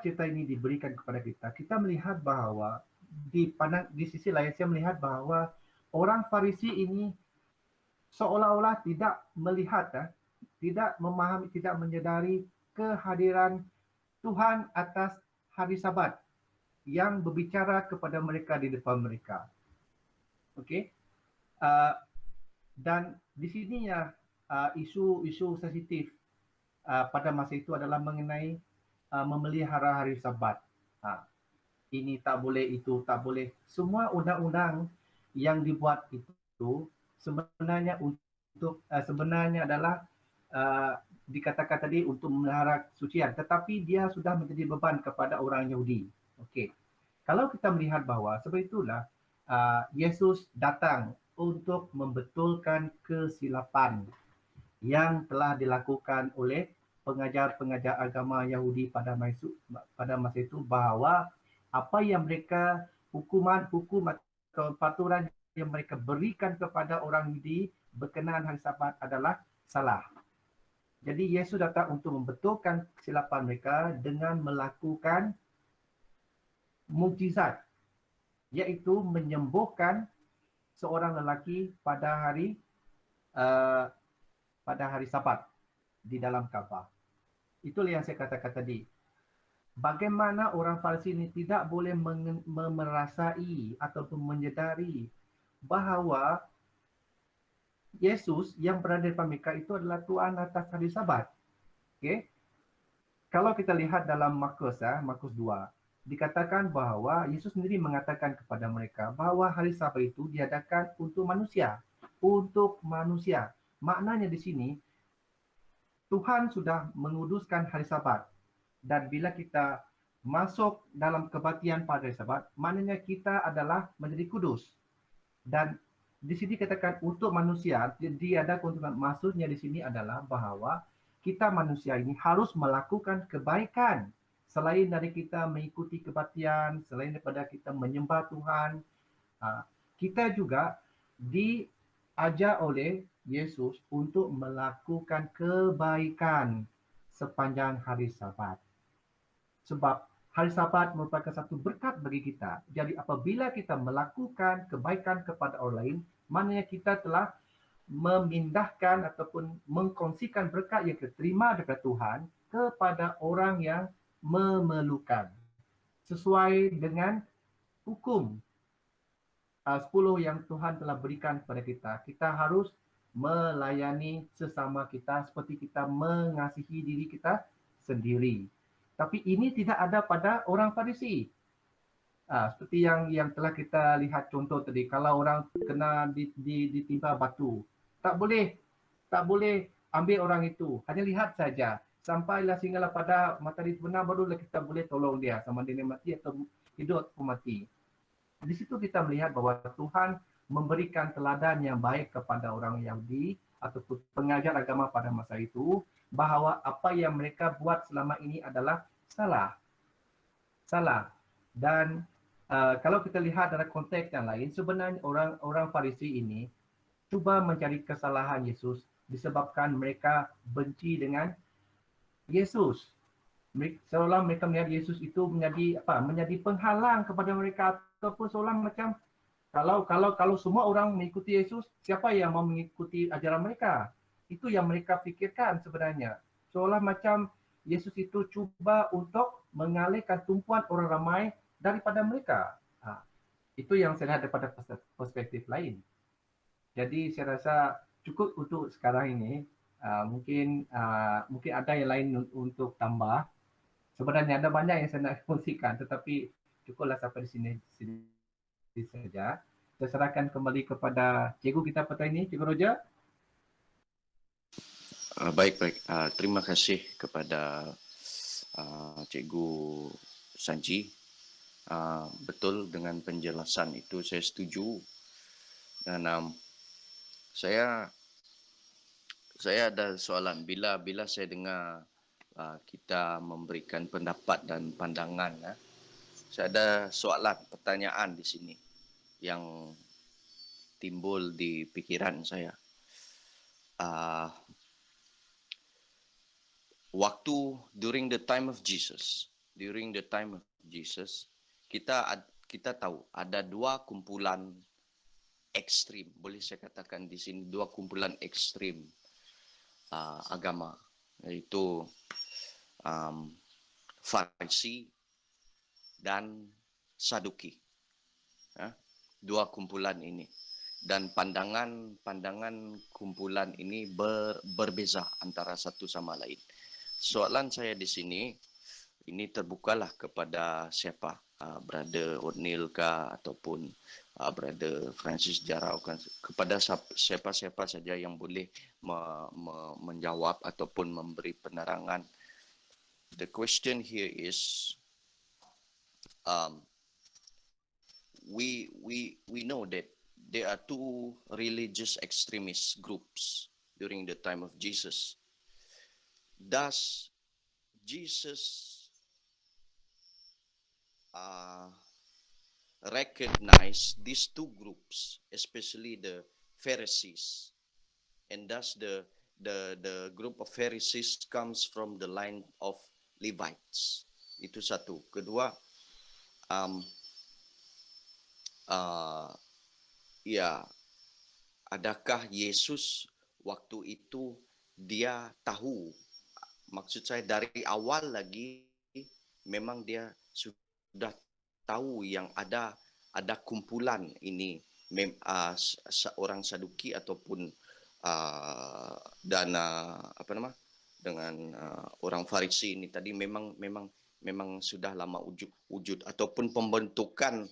cerita ini diberikan kepada kita? Kita melihat bahawa di sisi lain saya melihat bahawa orang Farisi ini seolah-olah tidak melihat, tidak memahami, tidak menyedari kehadiran Tuhan atas hari Sabat yang berbicara kepada mereka di depan mereka. Okey, dan di sininya isu sensitif pada masa itu adalah mengenai memelihara hari Sabat. Ini tak boleh, itu tak boleh. Semua undang-undang yang dibuat itu sebenarnya sebenarnya adalah dikatakan tadi untuk memelihara kesucian, tetapi dia sudah menjadi beban kepada orang Yahudi. Okey. Kalau kita melihat bahawa sebab itulah Yesus datang untuk membetulkan kesilapan yang telah dilakukan oleh pengajar-pengajar agama Yahudi pada masa itu, bahawa apa yang mereka hukum atau peraturan yang mereka berikan kepada orang Yahudi berkenaan hari Sabat adalah salah. Jadi Yesus datang untuk membetulkan kesilapan mereka dengan melakukan mukjizat, iaitu menyembuhkan seorang lelaki pada hari Sabat di dalam Kaabah. Itulah yang saya katakan tadi. Bagaimana orang Farisi ini tidak boleh merasai ataupun menyedari bahawa Yesus yang berada di depan mereka itu adalah Tuhan atas hari Sabat. Okay? Kalau kita lihat dalam Markus 2, dikatakan bahawa Yesus sendiri mengatakan kepada mereka bahawa hari Sabat itu diadakan untuk manusia. Untuk manusia. Maknanya di sini, Tuhan sudah menguduskan hari Sabat. Dan bila kita masuk dalam kebaktian pada hari Sabat, maknanya kita adalah menjadi kudus. Dan di sini katakan untuk manusia, diadakan untuk maksudnya di sini adalah bahawa kita manusia ini harus melakukan kebaikan. Selain dari kita mengikuti kebaktian, selain daripada kita menyembah Tuhan, kita juga diajar oleh Yesus untuk melakukan kebaikan sepanjang hari Sabat. Sebab hari Sabat merupakan satu berkat bagi kita. Jadi apabila kita melakukan kebaikan kepada orang lain, maknanya kita telah memindahkan ataupun mengkongsikan berkat yang kita terima daripada Tuhan kepada orang yang memerlukan. Sesuai dengan hukum 10 yang Tuhan telah berikan kepada kita. Kita harus melayani sesama kita seperti kita mengasihi diri kita sendiri. Tapi ini tidak ada pada orang Farisi. Seperti yang telah kita lihat contoh tadi, kalau orang kena ditimpa batu, tak boleh ambil orang itu, hanya lihat saja. Sampailah sehinggalah pada matahari terbenam, barulah kita boleh tolong dia, sama dia mati atau hidup atau mati. Di situ kita melihat bahawa Tuhan memberikan teladan yang baik kepada orang Yahudi ataupun pengajar agama pada masa itu, bahawa apa yang mereka buat selama ini adalah salah. Dan kalau kita lihat dalam konteks yang lain, sebenarnya orang Farisi ini cuba mencari kesalahan Yesus disebabkan mereka benci dengan Yesus. Seolah mereka melihat Yesus itu menjadi penghalang kepada mereka, ataupun seolah macam kalau semua orang mengikuti Yesus, siapa yang mau mengikuti ajaran mereka? Itu yang mereka fikirkan sebenarnya. Seolah macam Yesus itu cuba untuk mengalihkan tumpuan orang ramai daripada mereka. Itu yang saya lihat daripada perspektif lain. Jadi saya rasa cukup untuk sekarang ini. Mungkin ada yang lain untuk tambah. Sebenarnya ada banyak yang saya nak kongsikan, tetapi cukuplah sampai di sini saja. Saya serahkan kembali kepada cikgu kita pada ini, Cikgu Roja. Baik. Terima kasih kepada Cikgu Sanji. Betul dengan penjelasan itu, saya setuju. Dan saya ada soalan bila saya dengar kita memberikan pendapat dan pandangan. Saya ada soalan, pertanyaan di sini yang timbul di pikiran saya. Waktu during the time of Jesus, kita tahu ada dua kumpulan ekstrim, boleh saya katakan di sini dua kumpulan ekstrim agama, yaitu Farisi dan Saduki. Dua kumpulan ini, dan pandangan kumpulan ini berbeza antara satu sama lain. Soalan saya di sini, ini terbukalah kepada siapa, Brother O'Neil kah ataupun Brother Francis Jarau kan, kepada siapa-siapa saja yang boleh menjawab ataupun memberi penerangan. The question here is, we know that there are two religious extremist groups during the time of Jesus. Does Jesus recognize these two groups, especially the Pharisees, and thus the group of Pharisees comes from the line of Levites? Itu satu. Kedua, adakah Yesus waktu itu dia tahu, maksud saya dari awal lagi memang dia sudah tahu yang ada kumpulan ini, seorang Saduki ataupun dengan orang Farisi ini tadi memang sudah lama wujud ataupun pembentukan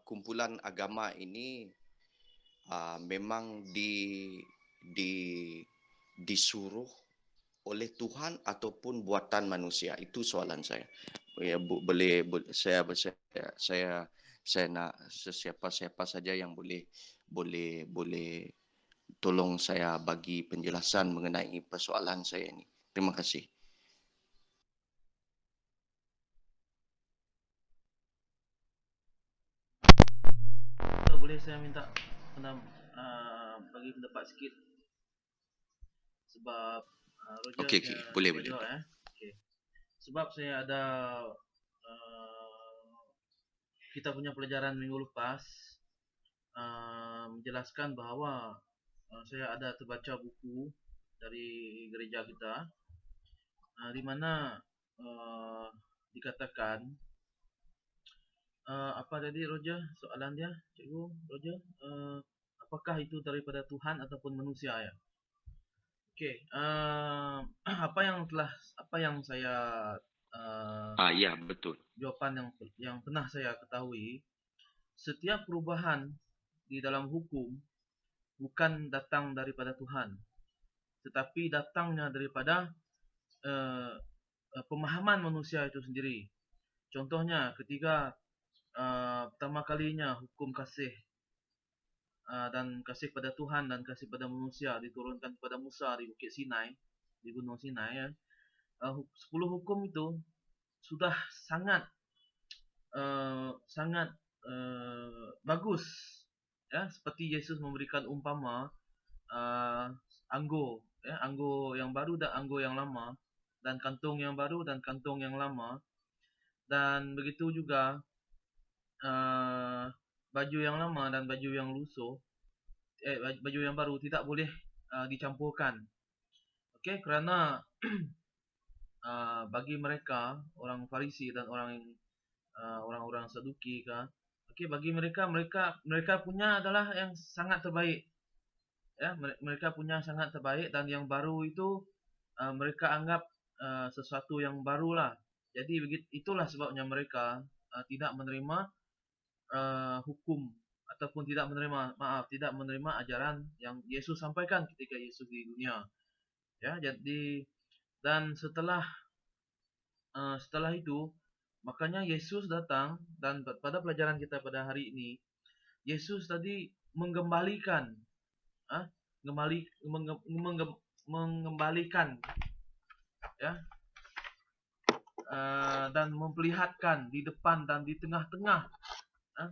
kumpulan agama ini memang disuruh oleh Tuhan ataupun buatan manusia. Itu soalan saya. Ya, saya nak siapa saja yang boleh tolong saya bagi penjelasan mengenai persoalan saya ini. Terima kasih. Boleh saya minta bagi pendapat sikit, sebab Roger Okey, boleh. Okay. Sebab saya ada kita punya pelajaran minggu lepas menjelaskan bahawa saya ada terbaca buku dari gereja kita di mana dikatakan apa tadi Roger, soalan dia, Cikgu Roger, apakah itu daripada Tuhan ataupun manusia ya? Okey, apa yang saya Ya, betul. Jawapan yang pernah saya ketahui, setiap perubahan di dalam hukum bukan datang daripada Tuhan, tetapi datangnya daripada pemahaman manusia itu sendiri. Contohnya ketika pertama kalinya hukum kasih dan kasih pada Tuhan dan kasih pada manusia diturunkan kepada Musa di Bukit Sinai, di Gunung Sinai ya. 10 hukum itu sudah sangat bagus ya, seperti Yesus memberikan umpama anggur ya, anggur yang baru dan anggur yang lama, dan kantong yang baru dan kantong yang lama, dan begitu juga baju yang lama dan baju yang lusuh, baju yang baru tidak boleh dicampurkan. Okey, kerana bagi mereka orang Farisi dan orang-orang Saduki kan, okey, bagi mereka punya adalah yang sangat terbaik. Ya, mereka punya sangat terbaik, dan yang baru itu mereka anggap sesuatu yang barulah. Jadi itulah sebabnya mereka tidak menerima hukum ataupun tidak menerima ajaran yang Yesus sampaikan ketika Yesus di dunia. Ya, jadi dan setelah setelah itu, makanya Yesus datang, dan pada pelajaran kita pada hari ini, Yesus tadi mengembalikan, mengembalikan, ya, dan memperlihatkan di depan dan di tengah-tengah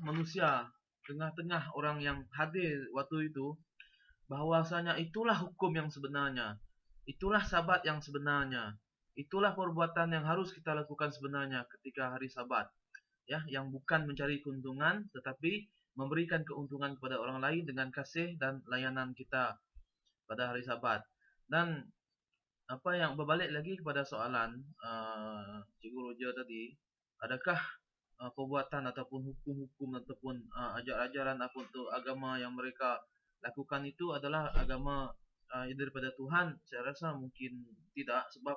manusia, tengah-tengah orang yang hadir waktu itu, bahwasanya itulah hukum yang sebenarnya, itulah Sabat yang sebenarnya, itulah perbuatan yang harus kita lakukan sebenarnya ketika hari Sabat, ya, yang bukan mencari keuntungan tetapi memberikan keuntungan kepada orang lain dengan kasih dan layanan kita pada hari Sabat. Dan apa yang berbalik lagi kepada soalan Cikgu Roger tadi, adakah perbuatan ataupun hukum-hukum ataupun ajaran-ajaran apa untuk agama yang mereka lakukan itu adalah agama daripada Tuhan? Saya rasa mungkin tidak, sebab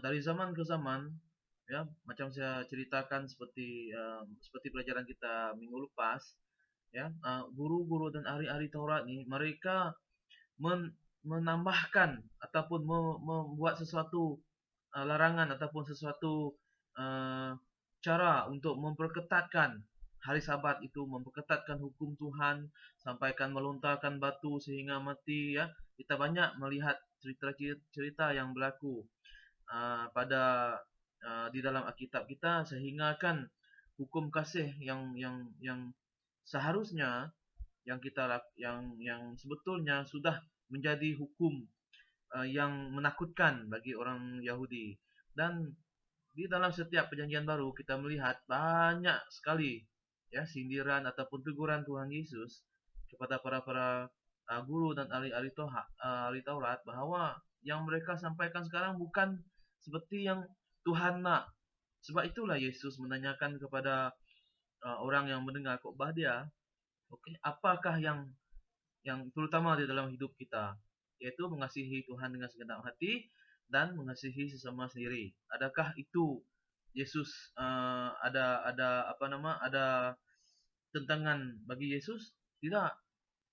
dari zaman ke zaman, ya, macam saya ceritakan seperti pelajaran kita minggu lepas, ya, guru-guru dan ahli-ahli Taurat ni mereka menambahkan ataupun membuat sesuatu larangan ataupun sesuatu cara untuk memperketatkan hari Sabat itu, memperketatkan hukum Tuhan, sampaikan melontarkan batu sehingga mati, ya. Kita banyak melihat cerita-cerita yang berlaku pada di dalam Alkitab kita, sehingga kan hukum kasih yang seharusnya yang sebetulnya sudah menjadi hukum yang menakutkan bagi orang Yahudi. Dan di dalam setiap perjanjian baru kita melihat banyak sekali, ya, sindiran ataupun teguran Tuhan Yesus kepada para guru dan ahli Taurat, bahwa yang mereka sampaikan sekarang bukan seperti yang Tuhan nak. Sebab itulah Yesus menanyakan kepada orang yang mendengar khotbah dia, apakah yang terutama di dalam hidup kita, yaitu mengasihi Tuhan dengan segenap hati dan mengasihi sesama sendiri. Adakah itu Yesus ada tentangan bagi Yesus? Tidak.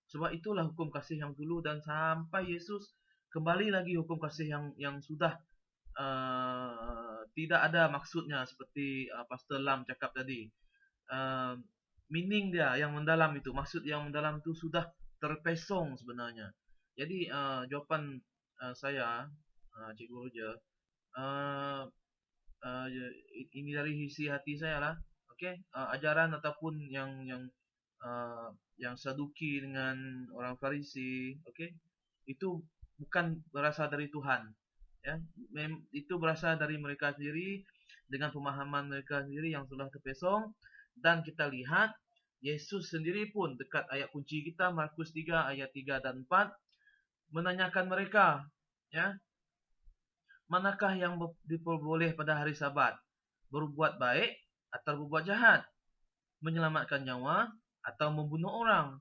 Sebab itulah hukum kasih yang dulu, dan sampai Yesus kembali lagi hukum kasih yang sudah tidak ada maksudnya, seperti Pastor Lam cakap tadi. Meaning dia yang mendalam itu, maksud yang mendalam itu sudah terpesong sebenarnya. Jadi jawapan saya, Cikgu Roger, ini dari isi hati saya lah. Ajaran ataupun yang Saduki dengan orang Farisi, itu bukan berasal dari Tuhan, ya. Itu berasal dari mereka sendiri, dengan pemahaman mereka sendiri yang sudah terpesong. Dan kita lihat Yesus sendiri pun dekat ayat kunci kita, Markus 3 ayat 3 dan 4, menanyakan mereka, ya, manakah yang diperboleh pada hari Sabat? Berbuat baik atau berbuat jahat? Menyelamatkan nyawa atau membunuh orang?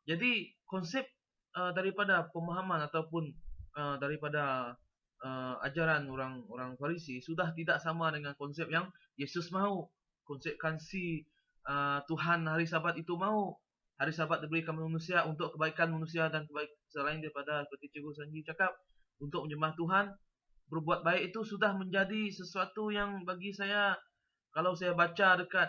Jadi konsep daripada pemahaman ataupun daripada ajaran orang Farisi sudah tidak sama dengan konsep yang Yesus mahu. Konsekuensi Tuhan hari Sabat itu mahu. Hari Sabat diberikan manusia untuk kebaikan manusia dan selain daripada seperti Cikgu Sanji cakap, untuk menyembah Tuhan. Berbuat baik itu sudah menjadi sesuatu yang bagi saya, kalau saya baca dekat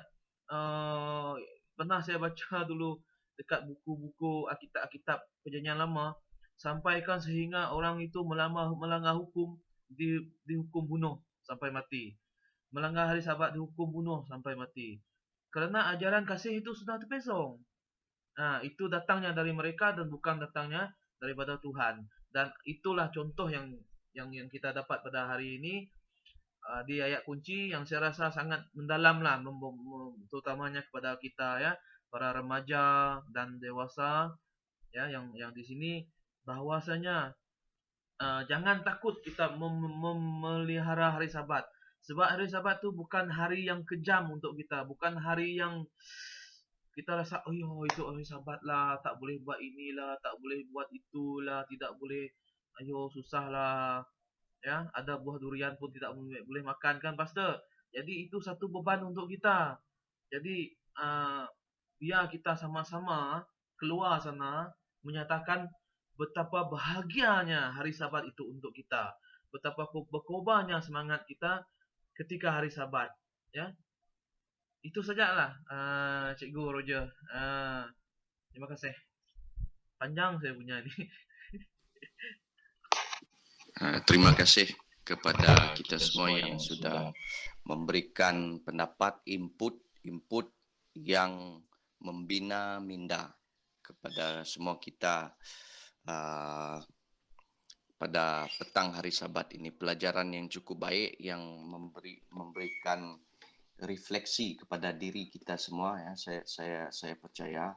pernah saya baca dulu dekat buku-buku Alkitab Perjanjian Lama, sampaikan sehingga orang itu melanggar hukum, dihukum bunuh sampai mati. Melanggar hari Sabat dihukum bunuh sampai mati. Kerana ajaran kasih itu sudah terpesong. Itu datangnya dari mereka dan bukan datangnya daripada Tuhan. Dan itulah contoh yang kita dapat pada hari ini di ayat kunci, yang saya rasa sangat mendalamlah, terutamanya kepada kita, ya, para remaja dan dewasa, ya, yang di sini, bahwasanya jangan takut kita memelihara hari Sabat. Sebab hari Sabat tu bukan hari yang kejam untuk kita, bukan hari yang kita rasa, oh itu hari Sabat lah, tak boleh buat inilah, tak boleh buat itulah, tidak boleh, susahlah, ya, ada buah durian pun tidak boleh makan, kan Pastor? Jadi itu satu beban untuk kita. Jadi biar kita sama-sama keluar sana menyatakan betapa bahagianya hari Sabat itu untuk kita, betapa berkorbannya semangat kita ketika hari Sabat, ya. Itu sajalah, Cikgu Roger. Terima kasih. Panjang saya punya ni. Terima kasih kepada kita semua yang sudah memberikan pendapat, input yang membina minda kepada semua kita pada petang hari Sabat ini. Pelajaran yang cukup baik yang memberikan refleksi kepada diri kita semua, ya. Saya percaya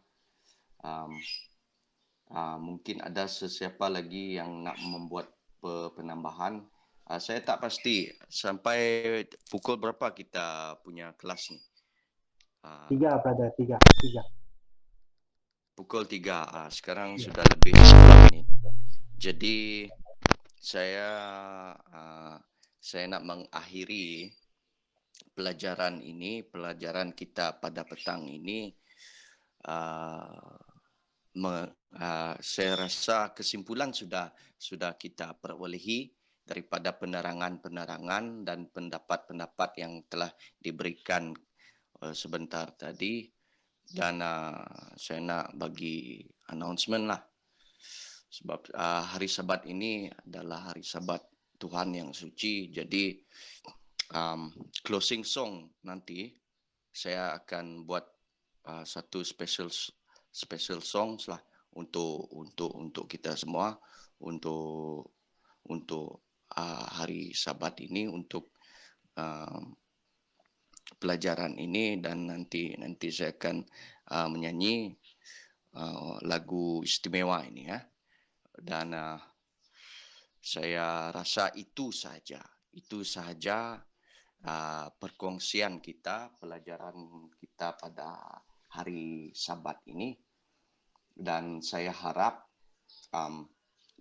mungkin ada sesiapa lagi yang nak membuat penambahan. Saya tak pasti sampai pukul berapa kita punya kelas ni. 3, brother. 3. Pukul 3. Sekarang sudah lebih 10 minit. Jadi saya nak mengakhiri pelajaran pelajaran kita pada petang ini. Saya rasa kesimpulan sudah kita perolehi daripada penerangan dan pendapat-pendapat yang telah diberikan sebentar tadi, dan saya nak bagi announcement lah, sebab hari Sabat ini adalah hari Sabat Tuhan yang suci. Jadi closing song nanti saya akan buat satu special songs lah untuk kita semua, untuk hari Sabat ini, untuk pelajaran ini, dan nanti saya akan menyanyi lagu istimewa ini, ya. Dan saya rasa itu sahaja perkongsian kita, pelajaran kita pada hari Sabat ini. Dan saya harap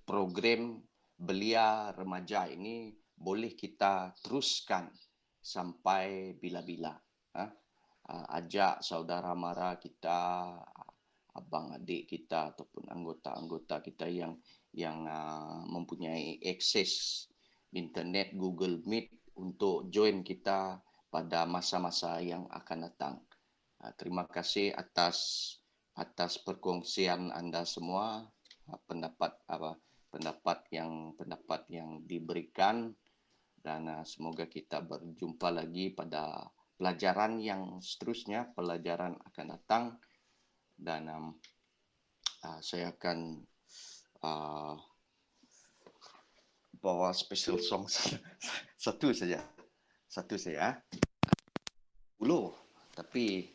program belia remaja ini boleh kita teruskan sampai bila-bila. Ajak saudara mara kita, abang adik kita ataupun anggota-anggota kita yang mempunyai akses internet, Google Meet, untuk join kita pada masa-masa yang akan datang. Terima kasih atas perkongsian anda semua, pendapat yang diberikan, dan semoga kita berjumpa lagi pada pelajaran yang seterusnya, pelajaran akan datang. Dan saya akan bawa special song satu saja, 10, tapi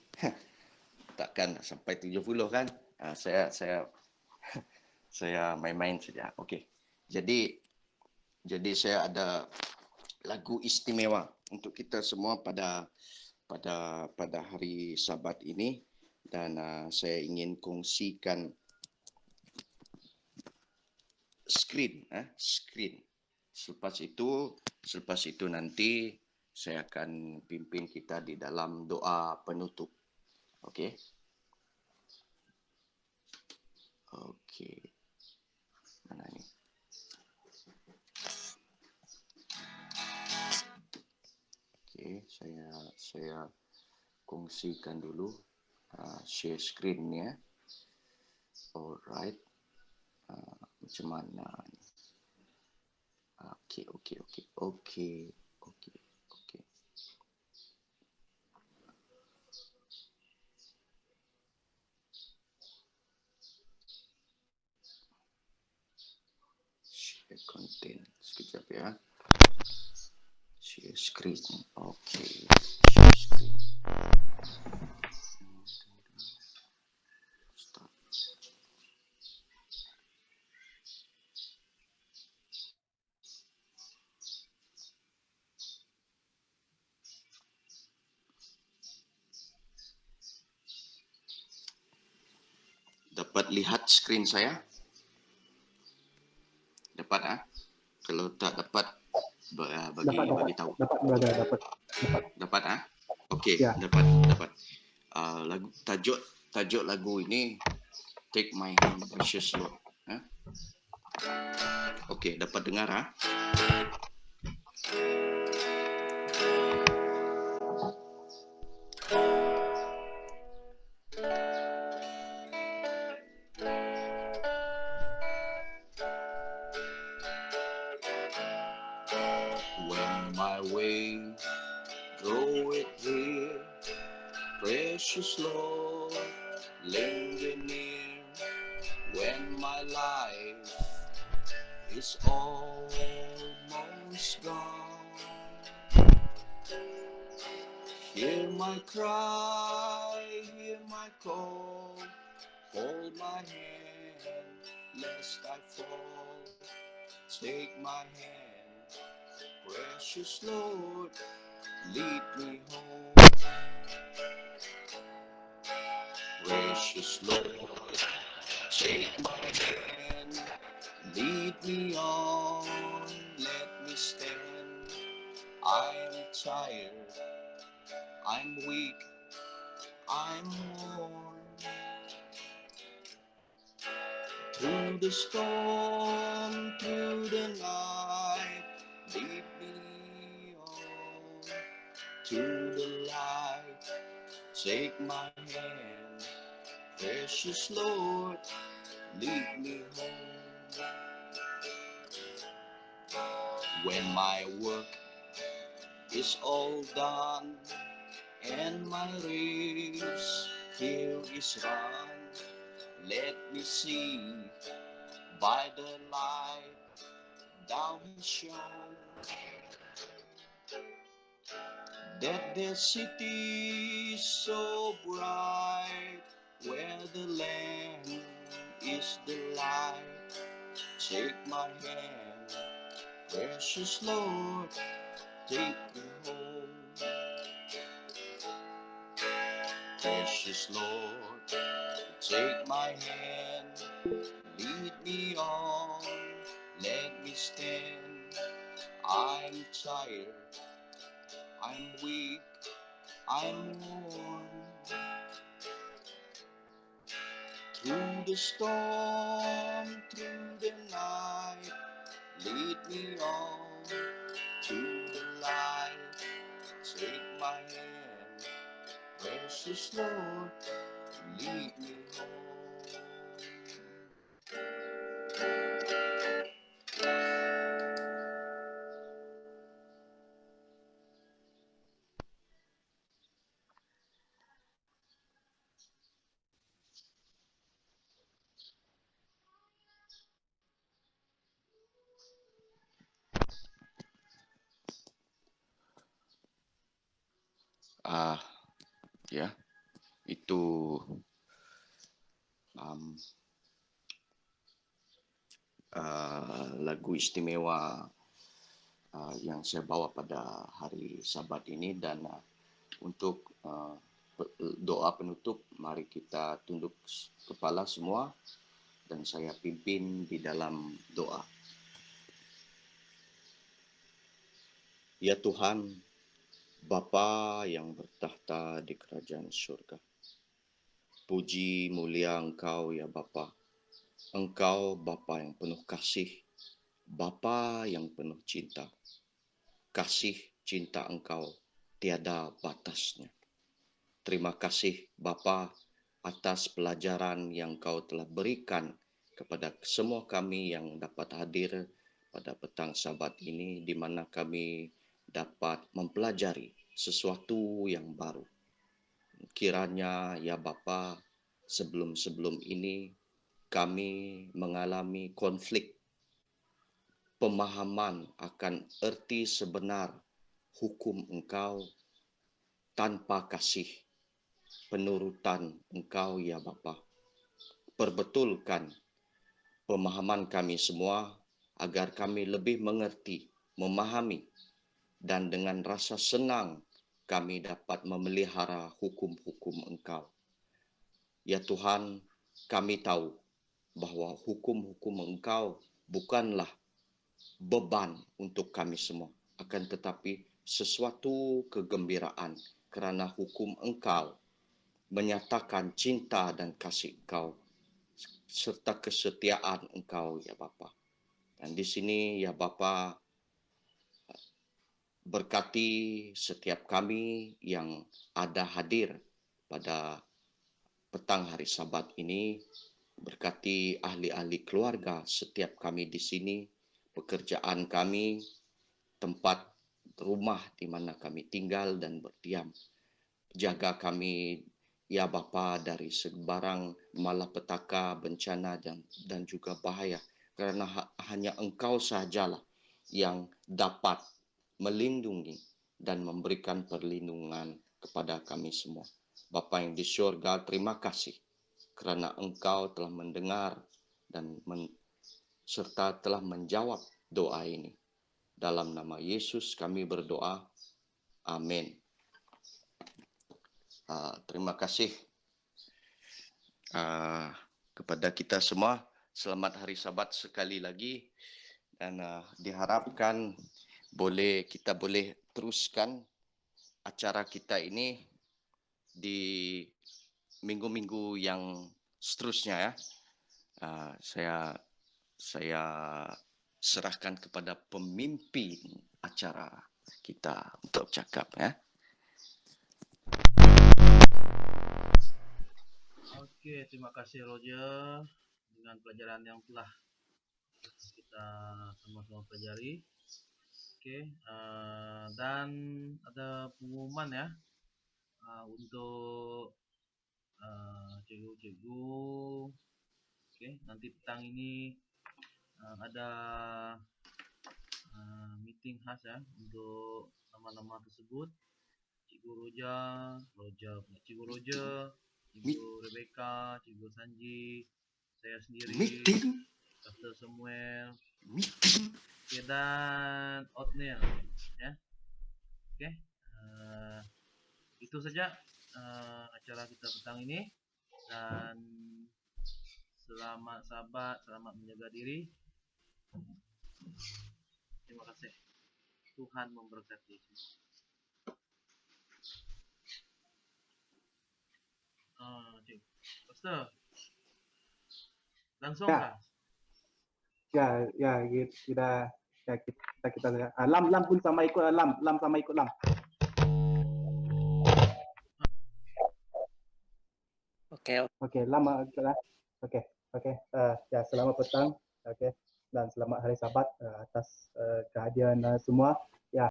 takkan sampai 70 kan. Saya main-main saja. Okey. Jadi saya ada lagu istimewa untuk kita semua pada hari Sabat ini, dan saya ingin kongsikan screen. Selepas itu nanti saya akan pimpin kita di dalam doa penutup. Okey. Mana ni? Okey, saya kongsikan dulu share screen ni, ya. Alright. Macam mana ni? Okey. Share content. Sekejap, ya. Share screen. Okey. Share screen. Start. Dapat lihat skrin saya? Dapat? Kalau tak dapat, bagi tahu. Dapat? Okey, ya. Dapat. Tajuk lagu ini Take My Hand Precious Lord. Okey, dapat dengar? Precious Lord, linger near when my life is almost gone. Hear my cry, hear my call, hold my hand, lest I fall. Take my hand, precious Lord, lead me home. Precious Lord, take my hand, lead me on, let me stand. I'm tired, I'm weak, I'm worn. Through the storm, through the night, lead me on to the light. Take my hand, precious Lord, lead me home. When my work is all done and my race here is run, let me see by the light thou hast shown that the city so bright, where the Lamb is the light. Take my hand, precious Lord, take me home. Precious Lord, take my hand, lead me on, let me stand. I'm tired, I'm weak, I'm worn. Through the storm, through the night, lead me on to the light. Take my hand, precious Lord, lead me home. Ya, itu lagu istimewa yang saya bawa pada hari Sabat ini, dan untuk doa penutup, mari kita tunduk kepala semua dan saya pimpin di dalam doa. Ya Tuhan, Bapa yang bertahta di kerajaan surga, puji mulia Engkau ya Bapa. Engkau Bapa yang penuh kasih, Bapa yang penuh cinta. Kasih cinta Engkau tiada batasnya. Terima kasih Bapa atas pelajaran yang Engkau telah berikan kepada semua kami yang dapat hadir pada petang Sabat ini, di mana kami dapat mempelajari sesuatu yang baru. Kiranya ya Bapa, sebelum ini kami mengalami konflik pemahaman akan erti sebenar hukum Engkau tanpa kasih penurutan Engkau ya Bapa. Perbetulkan pemahaman kami semua agar kami lebih mengerti, memahami, dan dengan rasa senang kami dapat memelihara hukum-hukum Engkau. Ya Tuhan, kami tahu bahwa hukum-hukum Engkau bukanlah beban untuk kami semua, akan tetapi sesuatu kegembiraan kerana hukum Engkau menyatakan cinta dan kasih Engkau serta kesetiaan Engkau ya Bapa. Dan di sini ya Bapa, berkati setiap kami yang ada hadir pada petang hari Sabat ini. Berkati ahli-ahli keluarga setiap kami di sini, pekerjaan kami, tempat rumah di mana kami tinggal dan berdiam. Jaga kami Ya Bapa, dari sebarang malapetaka, bencana dan juga bahaya. Karena hanya Engkau sahajalah yang dapat melindungi dan memberikan perlindungan kepada kami semua. Bapa yang di surga, terima kasih kerana Engkau telah mendengar dan serta telah menjawab doa ini. Dalam nama Yesus kami berdoa. Amin. Terima kasih kepada kita semua. Selamat hari Sabat sekali lagi, dan diharapkan kita boleh teruskan acara kita ini di minggu-minggu yang seterusnya ya. Saya serahkan kepada pemimpin acara kita untuk cakap ya. Oke, terima kasih Roger dengan pelajaran yang telah kita sama-sama pelajari. Oke, dan ada pengumuman ya untuk cikgu-cikgu. Oke, nanti petang ini ada meeting khas ya untuk nama-nama tersebut. Cikgu Cikgu Roger, Cikgu Rebecca, Cikgu Sanji, saya sendiri, Dr. Samuel, okay, dan Otniel ya. Oke, itu saja acara kita petang ini, dan selamat Sabat, selamat menjaga diri. Terima kasih. Tuhan memberkati. Cik Pastor, langsung Ya. kah? Ya, kita lihat. Lam pun sama ikut Lam sama ikut Lam. Okey, Lam ikutlah. Okey. Ya, selamat petang. Okey. Dan selamat hari Sabat atas kehadiran semua. Ya.